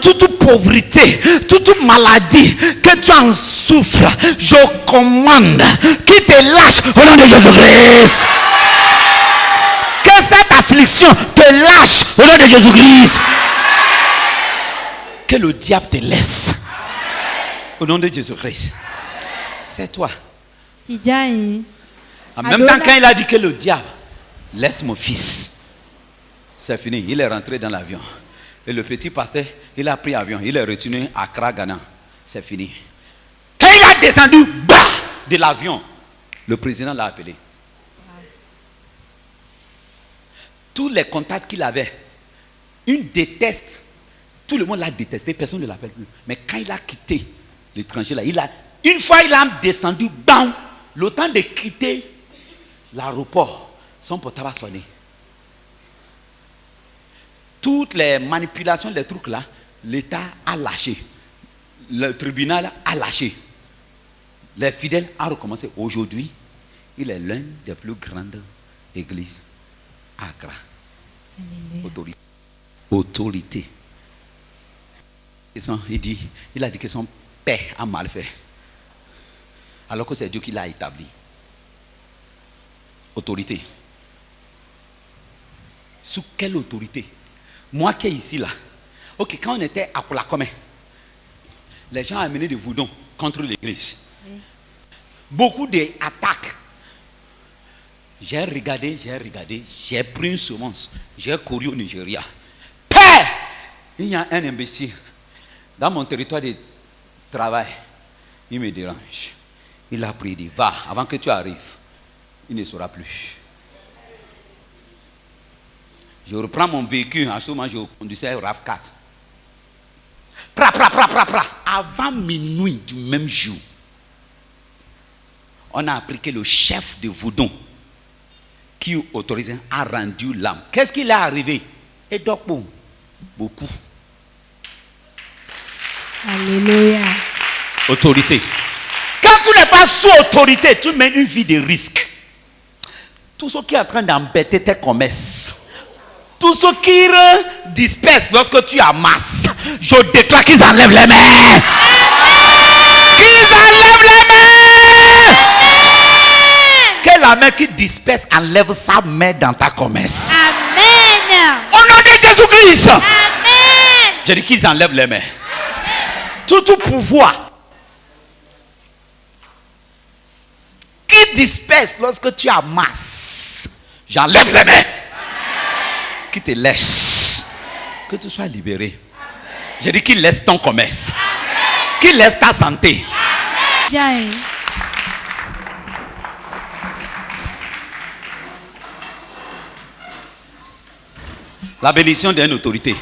toute pauvreté, toute maladie que tu en souffres, je commande qui te lâche au nom de Jésus-Christ. Que cette affliction te lâche au nom de Jésus-Christ. Que le diable te laisse au nom de Jésus-Christ. C'est toi. En même temps, quand il a dit que le diable laisse mon fils, c'est fini. Il est rentré dans l'avion. Et le petit pasteur, Il a pris avion, il est retourné à Accra, Ghana. C'est fini. Quand il a descendu bas de l'avion, le président l'a appelé. Tous les contacts qu'il avait, il déteste. Tout le monde l'a détesté, personne ne l'appelle plus. Mais quand il a quitté l'étranger, là, une fois il a descendu, bam, le temps de quitter l'aéroport, son portable a sonné. Toutes les manipulations, les trucs là, l'État a lâché. Le tribunal a lâché. Les fidèles ont recommencé. Aujourd'hui, il est l'un des plus grandes églises à Accra. Autorité. Autorité. Il a dit que son père a mal fait. Alors que c'est Dieu qui l'a établi. Autorité. Sous quelle autorité? Moi qui est ici là. Ok, quand on était à Koulakome, les gens ont amené des voudons contre l'église. Beaucoup d'attaques. J'ai regardé, j'ai pris une semence, j'ai couru au Nigeria. Père, il y a un imbécile dans mon territoire de travail. Il me dérange. Il a pris, il dit, va, avant que tu arrives, il ne sera plus. Je reprends mon véhicule, en ce moment je conduisais RAV4. Avant minuit du même jour, on a appris que le chef de Voudon qui autorisait a rendu l'âme. Qu'est-ce qui est arrivé? Et donc, beaucoup. Alléluia. Autorité. Quand tu n'es pas sous autorité, tu mènes une vie de risque. Tout ce qui est en train d'embêter tes commerces, tout ce qui disperse lorsque tu amasses, je déclare qu'ils enlèvent les mains. Qu'ils enlèvent les mains. Que la main qui disperse enlève sa main dans ta commerce. Amen. Au nom de Jésus-Christ. Amen. Je dis qu'ils enlèvent les mains. Tout pouvoir qui disperse lorsque tu amasses, j'enlève les mains. Qui te laisse. Que tu sois libéré. Je dis qu'il laisse ton commerce. Qu'il laisse ta santé. Amen. La bénédiction d'une autorité.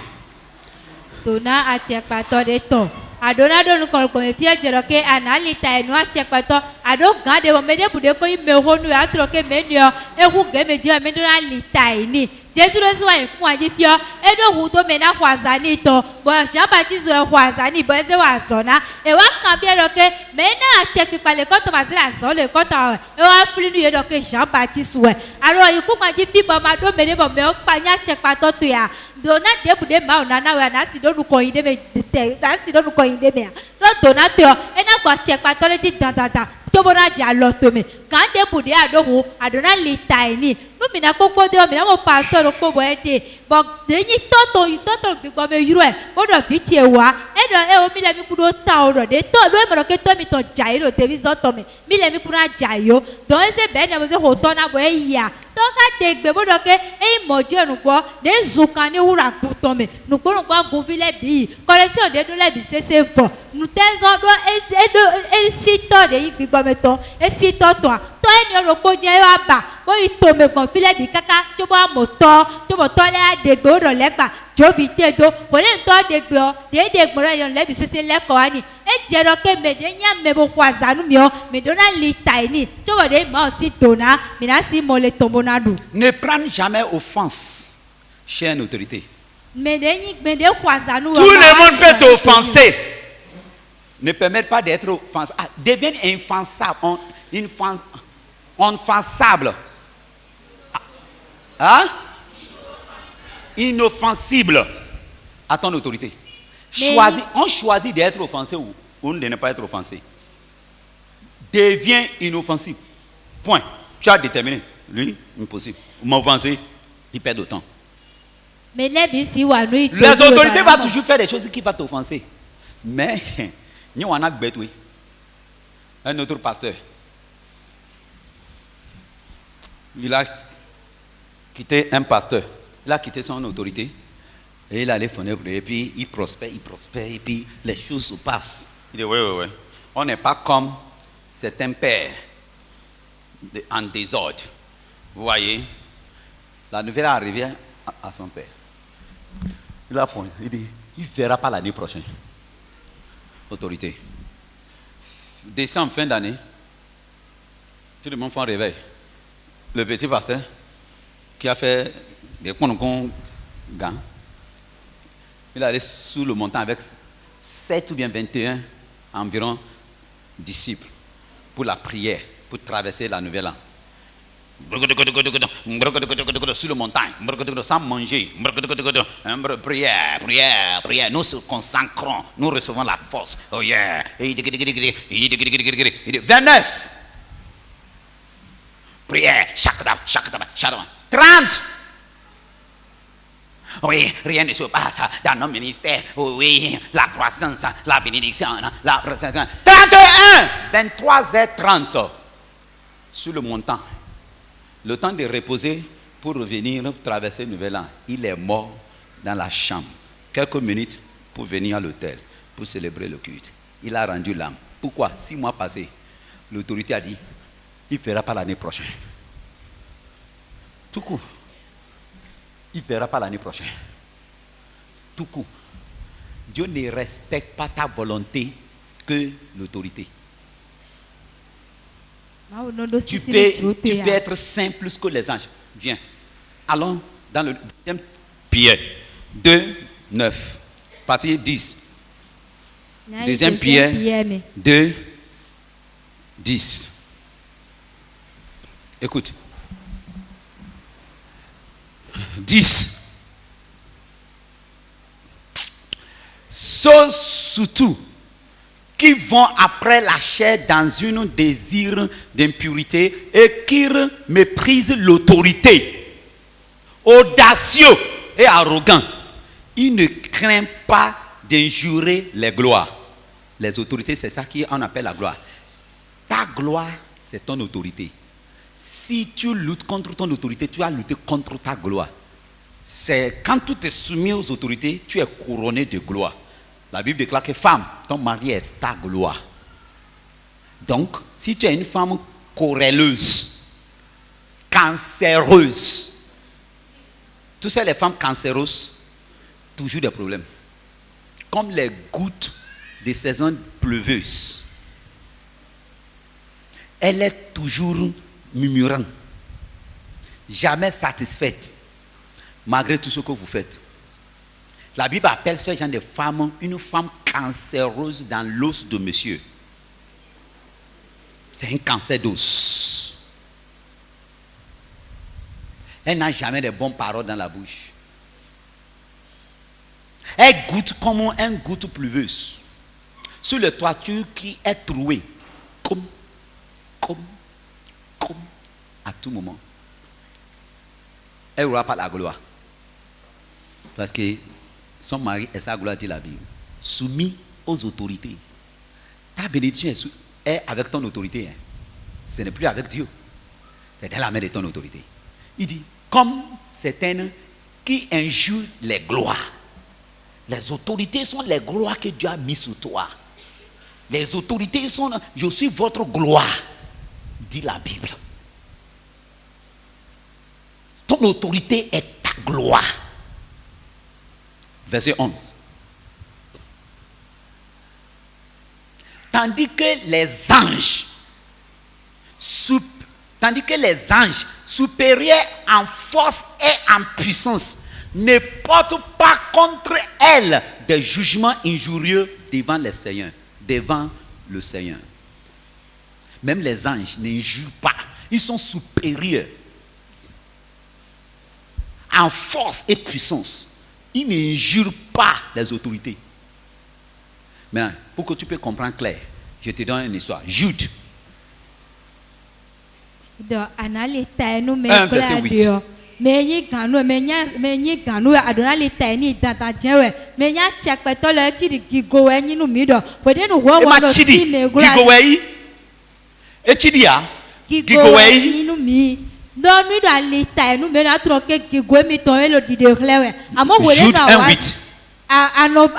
Dona atiekpato de to. Adona do nukol ko efia jeroke analita enu atiekpato. Ado gade o mede bude ko imehonu atroke menio. Ehu geme dia medona lita ini. Jésus le soir fún ajifio. Edo hu to mena kwazani to. Bo Jean Baptiste o kwazani bo eze wa sona. E wa kan bi eroke mena atiekpale ko to masira so le ko to. E wa flinu yeroke Jean Baptiste we. Aro iku majifi bo ma do mede bo me o pa nya atiekpato to ya. Dona de bude ma onana we na si do nuko inde me te. Na si do nuko inde me. Do dona to ena kwa atiekpato le ti tata. Tobona ja lotome kande bude adohu adona litaini lumina kokpo de omina mo pastor okpo ede bo deyin toto gbigbo me yuro e bodo biti ewa edo e o mi le mi kudo ta oro de to lo e mo ke to mi to jairo television to mi le mi kuna jayo don se be na mo se hoto na bo e ya to ka de gbe bodo ke e mo je nugbo de zukan ni wura puto me nugbo gun vile bi correction de do le bi sese fo nutezo do e sito de gbigbo me to e sito to to eni oropo je wa ba bo ito me gan file bi kaka to bo amoto to bo to le adegbe oro legba jobi tejo bo le to degbe o de degbe ro yon le bi sese leko ani e jero ke me de nya me bo kwazanu mi o me dona lita ni to bo de ma si dona mi na si mo le tombo na du. Ne prends jamais offense chez une autorité. Tout le monde peut t'offenser. Ne permette pas d'être offensé. Deviens offensable. Hein? Inoffensible à ton autorité. On choisit d'être offensé ou de ne pas être offensé. Deviens inoffensif. Point. Tu as déterminé. Lui, impossible. M'offenser, il perd de temps. Les autorités vont toujours faire des choses qui vont t'offenser. Mais, nous on a bêté. Un autre pasteur, il a quitté un pasteur. Il a quitté son autorité Et il allait fonder, et puis il prospère, et puis les choses se passent. Il dit, oui. On n'est pas comme certains pères en désordre. Vous voyez, la nouvelle est arrivée à son père. Il a pointé, il dit, il ne verra pas l'année prochaine. Autorité. Décembre, fin d'année, tout le monde fait un réveil. Le petit pasteur qui a fait des gants, il est allé sous le montant avec 7 ou bien 21 environ disciples pour la prière, pour traverser la nouvelle an. Sur le montagne, sans manger, prière, nous se consacrons, nous recevons la force. Oh yeah. 29. Prière, chaque dame. 30. Oui, rien ne se passe dans nos ministères. Oui, la croissance, la bénédiction, la protection. 31, 23h30 sur le montant. Le temps de reposer pour revenir traverser le nouvel an. Il est mort dans la chambre. Quelques minutes pour venir à l'hôtel pour célébrer le culte. Il a rendu l'âme. Pourquoi? 6 mois passés, l'autorité a dit, il ne fera pas l'année prochaine. Tout court. Il ne verra pas l'année prochaine. Tout court. Dieu ne respecte pas ta volonté que l'autorité. Tu peux être saint plus que les anges. Viens. Allons dans le deuxième Pierre 2, 9. Partie 10. Deuxième Pierre 2, 10. Écoute. 10. Ceux surtout qui vont après la chair dans un désir d'impurité et qui méprisent l'autorité, audacieux et arrogant, ils ne craignent pas d'injurer les gloires. Les autorités, c'est ça qu'on appelle la gloire. Ta gloire, c'est ton autorité. Si tu luttes contre ton autorité, tu as lutté contre ta gloire. C'est quand tu t'es soumis aux autorités, tu es couronné de gloire. La Bible déclare que femme, ton mari est ta gloire. Donc, si tu es une femme querelleuse, cancéreuse, tu sais les femmes cancéreuses, toujours des problèmes. Comme les gouttes des saisons pleuveuses. Elle est toujours murmurante, jamais satisfaite, malgré tout ce que vous faites. La Bible appelle ce genre de femme une femme cancéreuse dans l'os de monsieur. C'est un cancer d'os. Elle n'a jamais de bonnes paroles dans la bouche. Elle goûte comme un goutte pluveuse sur le toiture qui est trouée, comme à tout moment. Elle n'aura pas la gloire. Parce que son mari est sa gloire, dit la Bible. Soumis aux autorités. Ta bénédiction est avec ton autorité. Hein. Ce n'est plus avec Dieu. C'est dans la main de ton autorité. Il dit, comme certaines qui injurent les gloires. Les autorités sont les gloires que Dieu a mis sur toi. Les autorités sont, je suis votre gloire, dit la Bible. Ton autorité est ta gloire. Verset 11. Tandis que les anges supérieurs en force et en puissance ne portent pas contre elle des jugements injurieux devant les seigneurs, devant le Seigneur. Même les anges n'injurent pas. Ils sont supérieurs en force et puissance. Ils n'injurent pas les autorités. Mais pour que tu puisses comprendre clair, je te donne une histoire. Jude 1, verset 8. Donc nous doit l'état nous maintenant trop que gigo mi ton le de clair. Amo wole Jude na 1, wa. 8. Ano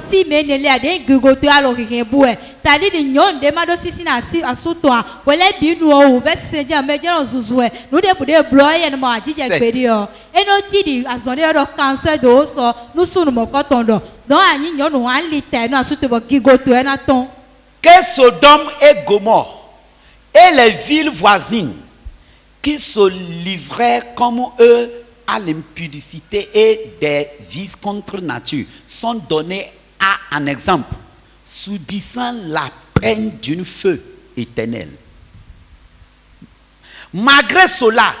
si me ne le ade gigo to alo ke bue. Tadi di nyon de ma do sisi na si asuto a. Wole bi nu o verse je me je zuzue. Nu de bude bloye na ma jije gbedi o. Eno ti di azonde do cancer do so nu sunu mo ko tondo. Donc anyi nyon no an l'état no asuto bo gigo to na ton. Que Sodome et Gomorrhe et les villes voisines qui se livraient comme eux à l'impudicité et des vices contre nature sont donnés à un exemple, subissant la peine d'un feu éternel. Malgré cela,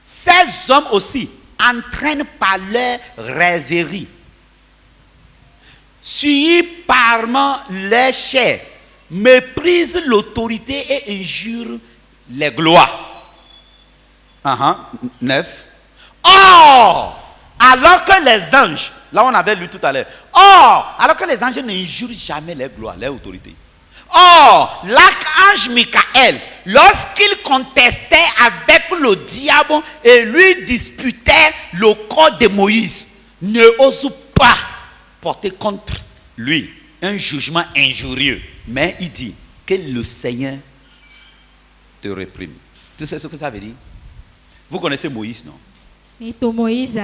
ces hommes aussi entraînent par leur rêverie, suivis par leur chair, méprisent l'autorité et injurent les gloires. 9. Or, alors que les anges, là on avait lu tout à l'heure, or, alors que les anges n'injurent jamais les gloires, les autorités. Or, l'archange Michael, lorsqu'il contestait avec le diable et lui disputait le corps de Moïse, ne ose pas porter contre lui un jugement injurieux. Mais il dit que le Seigneur te réprime. Tu sais ce que ça veut dire? Vous connaissez Moïse, non? Mito Moïse.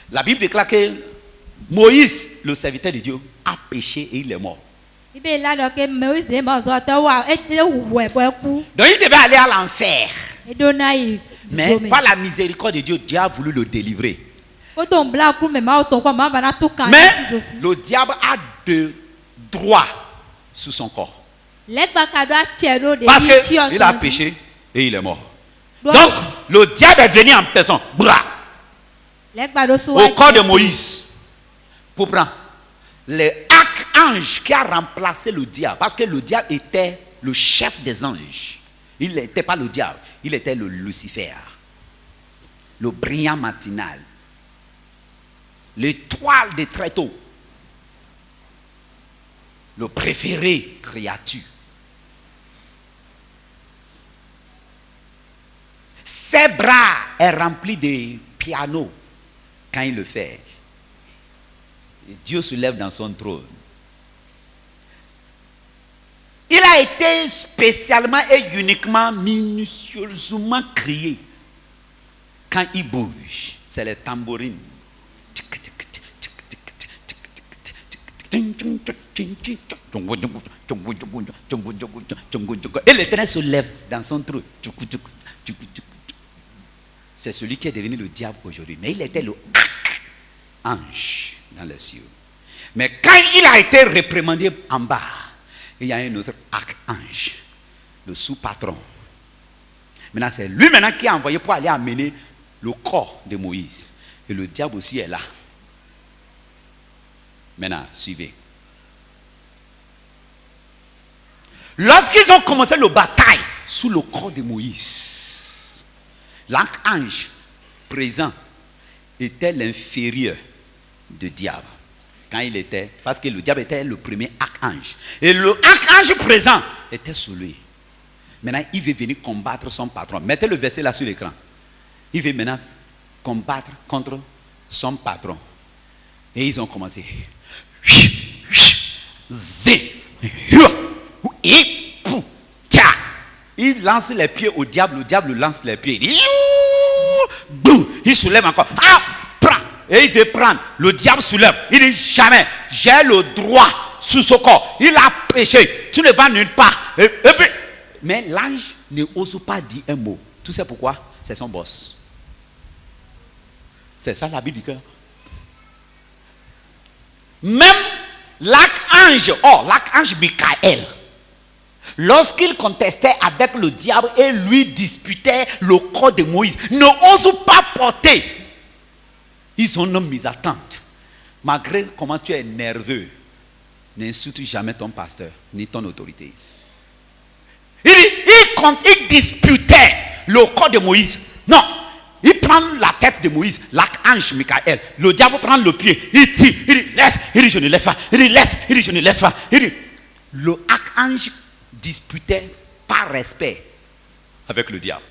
La Bible déclare que Moïse, le serviteur de Dieu, a péché et il est mort. Ibe la do ke Moïse de mo zo to wa e de we po ku. Donc il devait aller à l'enfer. E do na yi. Mais par la miséricorde de Dieu, Dieu a voulu le délivrer. O ton bla ku me ma o ton kwa ma ba na to kan Mais aussi. le diable a de droits sur son corps. Legba ka do a tie do de Parce ti o qu'il a péché et il est mort. Donc, le diable est venu en personne, bras, Legba do so au corps de Moïse, pour prendre l'archange qui a remplacé le diable. Parce que le diable était le chef des anges. Il n'était pas le diable, il était le Lucifer, le brillant matinal, l'étoile des très tôt, le préféré créature. Ses bras est rempli de piano quand il le fait. Et Dieu se lève dans son trône. Il a été spécialement et uniquement, minutieusement créé. Quand il bouge, c'est les tambourines. Et l'Éternel se lève dans son trône. C'est celui qui est devenu le diable aujourd'hui. Mais il était le ange dans les cieux. Mais quand il a été réprimandé en bas, il y a un autre archange, le sous-patron. Maintenant, c'est lui maintenant qui a envoyé pour aller amener le corps de Moïse. Et le diable aussi est là. Maintenant, suivez. Lorsqu'ils ont commencé la bataille sous le corps de Moïse, l'archange présent était l'inférieur du diable. Quand il était, parce que le diable était le premier archange. Et le archange présent était sous lui. Maintenant, il veut venir combattre son patron. Mettez le verset là sur l'écran. Il veut maintenant combattre contre son patron. Et ils ont commencé. Il lance les pieds au diable, le diable lance les pieds. Il soulève encore. Ah, prends. Et il veut prendre. Le diable soulève. Il dit jamais. J'ai le droit sous ce corps. Il a péché. Tu ne vas nulle part. Et puis, mais l'ange ne ose pas dire un mot. Tu sais pourquoi? C'est son boss. C'est ça la Bible dit que même l'archange, l'archange Michael, lorsqu'il contestait avec le diable et lui disputait le corps de Moïse, ne ose pas porter. Ils ont mis à tente. Malgré comment tu es nerveux, n'insulte jamais ton pasteur ni ton autorité. Il disputait le corps de Moïse. Non, il prend la tête de Moïse, l'archange Michael. Le diable prend le pied, il tire, il dit laisse, il dit je ne laisse pas, il dit laisse, il dit je ne laisse pas. Il dit, le archange disputait par respect avec le diable.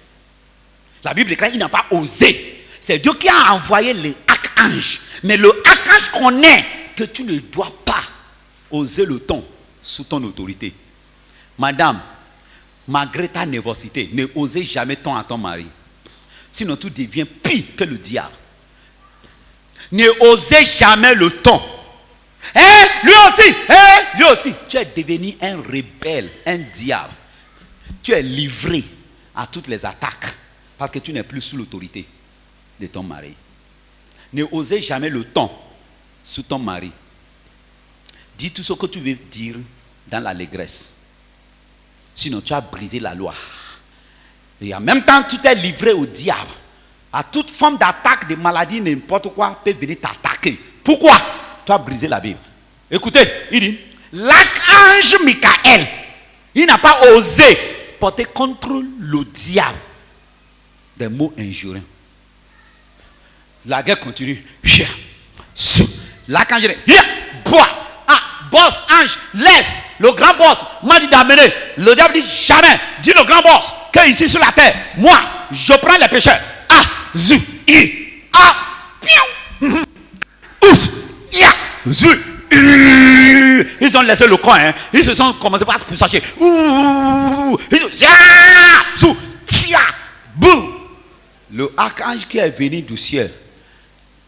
La Bible déclare, il n'a pas osé. C'est Dieu qui a envoyé l'archange. Mais le archange connaît que tu ne dois pas oser le ton sous ton autorité. Madame, malgré ta névosité, ne osez jamais ton à ton mari. Sinon, tout devient pire que le diable. Ne osez jamais le ton. Lui aussi, tu es devenu un rebelle, un diable. Tu es livré à toutes les attaques parce que tu n'es plus sous l'autorité de ton mari. Ne osez jamais le ton sous ton mari. Dis tout ce que tu veux dire dans l'allégresse. Sinon, tu as brisé la loi. Et en même temps, tu t'es livré au diable. À toute forme d'attaque, de maladie, n'importe quoi, peut venir t'attaquer. Pourquoi? Tu as brisé la Bible. Écoutez, il dit, l'archange Michael, il n'a pas osé porter contre le diable des mots injurieux. La guerre continue. L'archange dit, bois. Boss, ange, laisse. Le grand boss m'a dit d'amener. Le diable dit jamais. Dis le grand boss que ici sur la terre, moi, je prends les pécheurs. Ils ont laissé le coin, hein. Ils se sont commencé par se poussacher. Le archange qui est venu du ciel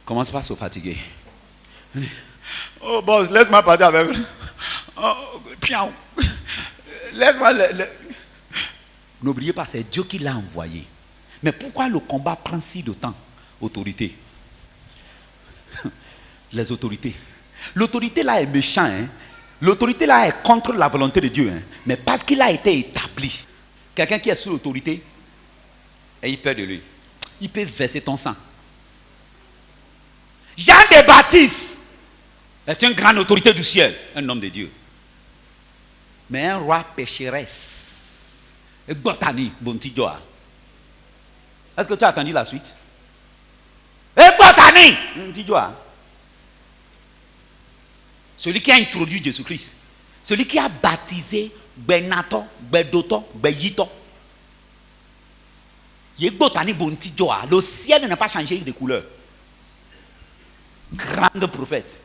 commence par se fatiguer. Oh boss, laisse-moi partir avec vous. Laisse-moi. N'oubliez pas, c'est Dieu qui l'a envoyé. Mais pourquoi le combat prend si de temps? Autorité. Les autorités. L'autorité là est méchant. Hein? L'autorité là est contre la volonté de Dieu. Hein? Mais parce qu'il a été établi. Quelqu'un qui est sous l'autorité, et il peur de lui. Il peut verser ton sang. Jean de Baptiste est une grande autorité du ciel, un homme de Dieu. Mais un roi pécheresse. Et Botani, bon petit Joa. Est-ce que tu as entendu la suite? Et Botani, bon petit Joa. Celui qui a introduit Jésus-Christ. Celui qui a baptisé Benato, Bedoto, Beyito. Botani, bon petit Joa. Le ciel n'a pas changé de couleur. Grande prophète.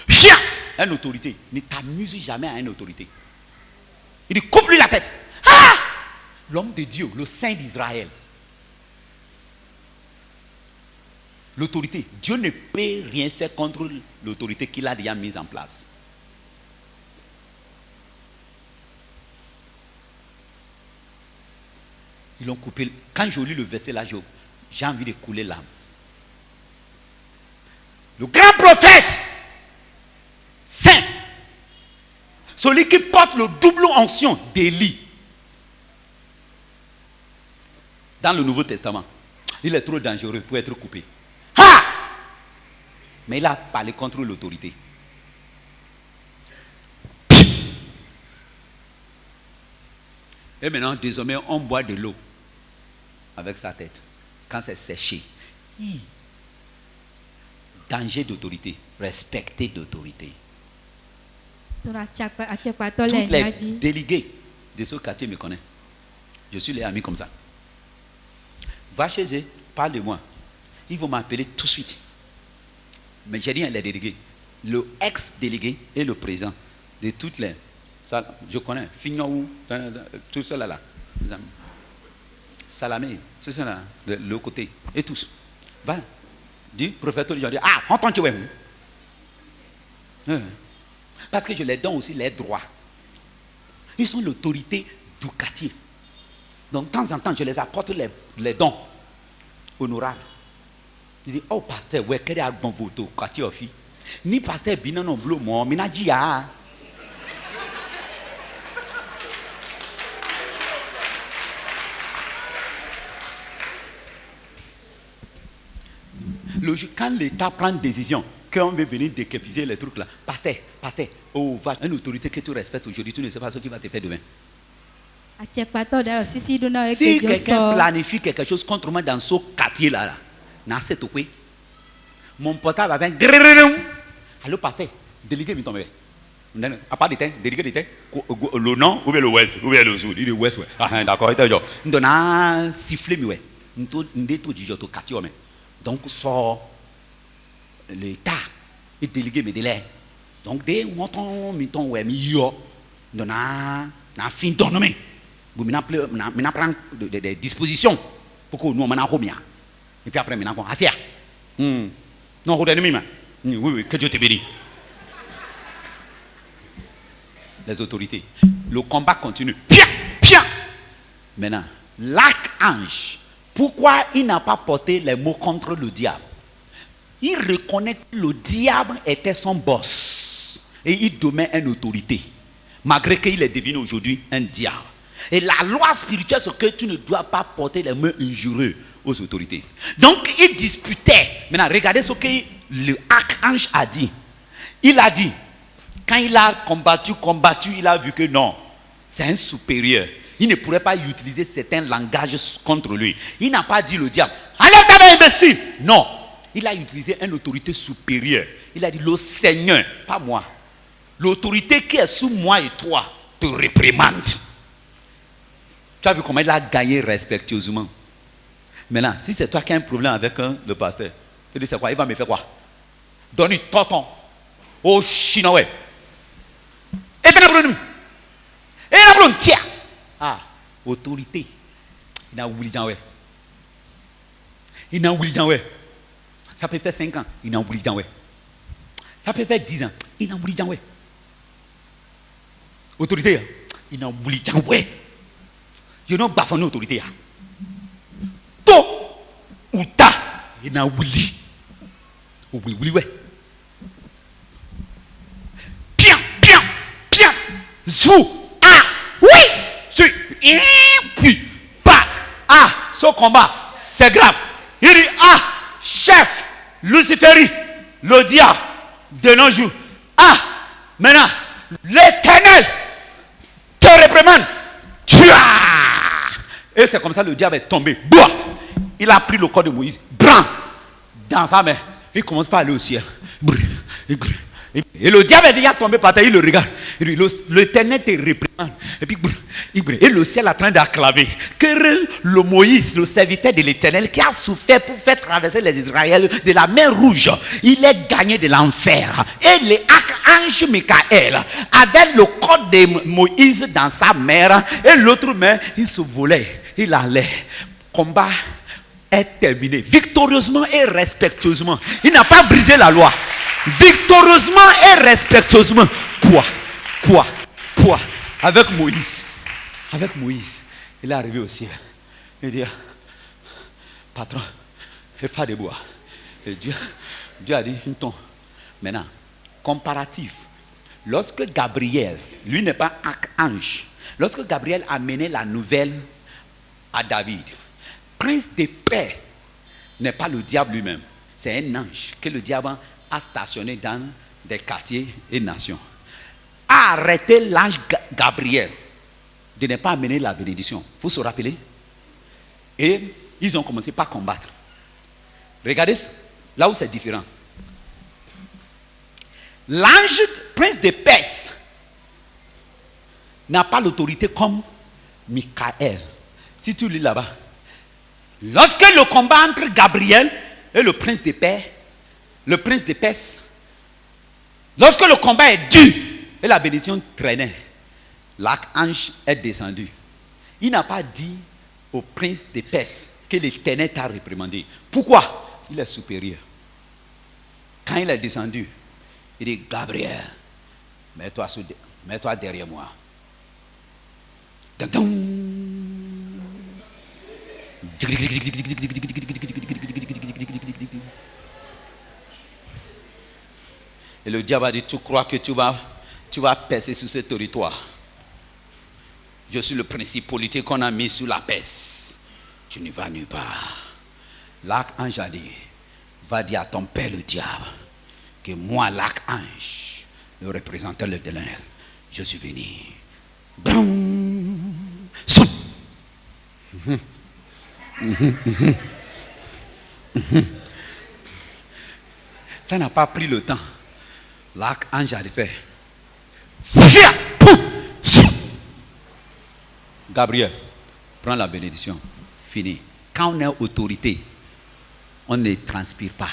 Chien, une autorité. Ne t'amuse jamais à une autorité. Il dit, coupe-lui la tête. Ah! L'homme de Dieu, le saint d'Israël. L'autorité. Dieu ne peut rien faire contre l'autorité qu'il a déjà mise en place. Ils l'ont coupé. Quand je lis le verset là, j'ai envie de couler l'âme. Le grand prophète saint, celui qui porte le double onction d'Élie dans le Nouveau Testament, il est trop dangereux pour être coupé. Ah! Mais il a parlé contre l'autorité. Et maintenant, désormais, on boit de l'eau avec sa tête. Quand c'est séché, danger d'autorité, respecter d'autorité. Tous les délégués de ce quartier me connaissent. Je suis les amis comme ça. Va chez eux, parle de moi. Ils vont m'appeler tout de suite. Mais j'ai dit les délégués. Le ex-délégué et le président de toutes les... Ça, je connais. Fignon, tout cela là. Salamé, tout cela là, de l'autre côté. Et tous. Va. Dis, prophète, les gens disent, ah, entends-tu, ouais. Parce que je leur donne aussi les droits. Ils sont l'autorité du quartier. Donc, de temps en temps, je les apporte les dons honorables. Je dis, oh, pasteur, ouais, quel est le bon voto, quartier of ni pasteur Bina non bleu, moi, minajia. Quand l'État prend une décision, qu'on veut venir décapiser les trucs là, pasteur, oh, va, une autorité que tu respectes aujourd'hui, tu ne sais pas ce qui va te faire demain. Si quelqu'un planifie quelque chose contre moi dans ce quartier-là, mon portable va venir. Allô, pasteur, délégué, il tombe. À part des temps, délégué des temps, le nom, ou bien le ouest, ou bien le sud, il est ouest, ouais. Ah, d'accord, il donne un sifflet, mais ouais. Donc, sort l'État est délégué, mais délai. Donc, dès qu'on mettons, ouais, mieux, on a fin d'ornement. Vous prendre des dispositions pour que nous, on a remis. Et puis après, maintenant, on a assez. Non, on a oui, oui, que Dieu te bénisse. Les autorités. Le combat continue. Pia, pia. Maintenant, l'archange, pourquoi il n'a pas porté les mots contre le diable? Il reconnaît que le diable était son boss et il demeure une autorité, malgré qu'il est devenu aujourd'hui un diable. Et la loi spirituelle, c'est que tu ne dois pas porter les mots injurieux aux autorités. Donc, il disputait. Maintenant, regardez ce que l'archange a dit. Il a dit, quand il a combattu, il a vu que non, c'est un supérieur. Il ne pourrait pas utiliser certains langages contre lui. Il n'a pas dit le diable, enlève ta main, imbécile. Non, il a utilisé une autorité supérieure. Il a dit, le Seigneur, pas moi. L'autorité qui est sous moi et toi te réprimande. Tu as vu comment il a gagné respectueusement. Maintenant, si c'est toi qui as un problème avec le pasteur, tu dis c'est quoi? Il va me faire quoi? Donne-lui tonton. Oh, chinois. Et bien, problème. Et un problème, tiens. Ah, autorité. Il a oublié d'en ouais. Il a oublié d'en ouais. Ça peut faire 5 ans. Il a oublié d'en ouais. Ça peut faire 10 ans. Il a oublié d'en ouais. Autorité. Il a oublié d'en ouais. Je n'ai pas fait autorité. To ou ta. Il a oublié. Oublié, ouais. Bien. Zou. Ah. Oui. Et puis. Pas. Ah. Ce combat. C'est grave. Il dit. Ah. Chef. Luciferi. Le diable. De nos jours. Ah. Maintenant. L'Éternel. Te réprimande. Tu as. Et c'est comme ça le diable est tombé. Boah. Il a pris le corps de Moïse. Bran. Dans sa main. Il commence pas à aller au ciel. Et le diable est déjà tombé par terre, il le regarde. Il dit, l'Éternel te réprimande. Et puis, et le ciel est en train d'acclamer. Que le Moïse, le serviteur de l'Éternel, qui a souffert pour faire traverser les Israéliens de la mer rouge, il est gagné de l'enfer. Et l'archange Michael avait le corps de Moïse dans sa main, et l'autre main, il se volait, il allait. Combat est terminé, victorieusement et respectueusement. Il n'a pas brisé la loi. Victorieusement et respectueusement. Poids. Avec Moïse, il est arrivé au ciel. Il dit, patron, il fait des bois. Et Dieu a dit, maintenant, comparatif. Lorsque Gabriel, lui n'est pas archange, lorsque Gabriel a mené la nouvelle à David, prince de paix n'est pas le diable lui-même, c'est un ange que le diable a stationné dans des quartiers et nations. A arrêté l'ange Gabriel de ne pas amener la bénédiction. Vous se rappelez? Et ils ont commencé par combattre. Regardez là où c'est différent. L'ange prince de Perse n'a pas l'autorité comme Michael. Si tu lis là-bas, lorsque le combat entre Gabriel et le prince de Perse, lorsque le combat est dur et la bénédiction traînait, l'archange est descendu. Il n'a pas dit au prince de Perse que l'Éternel t'a réprimandé. Pourquoi? Il est supérieur. Quand il est descendu, il dit, Gabriel, mets-toi derrière moi. Et le diable a dit, tu crois que tu vas percer sur ce territoire? Je suis le principe politique qu'on a mis sous la Perse. Tu ne vas nulle part. L'archange a dit, va dire à ton père le diable que moi, l'archange, le représentant de l'Éternel, je suis venu. Ça n'a pas pris le temps. L'archange a fait. Gabriel, prends la bénédiction. Fini. Quand on est autorité, on ne transpire pas.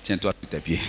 Tiens-toi sur tes pieds.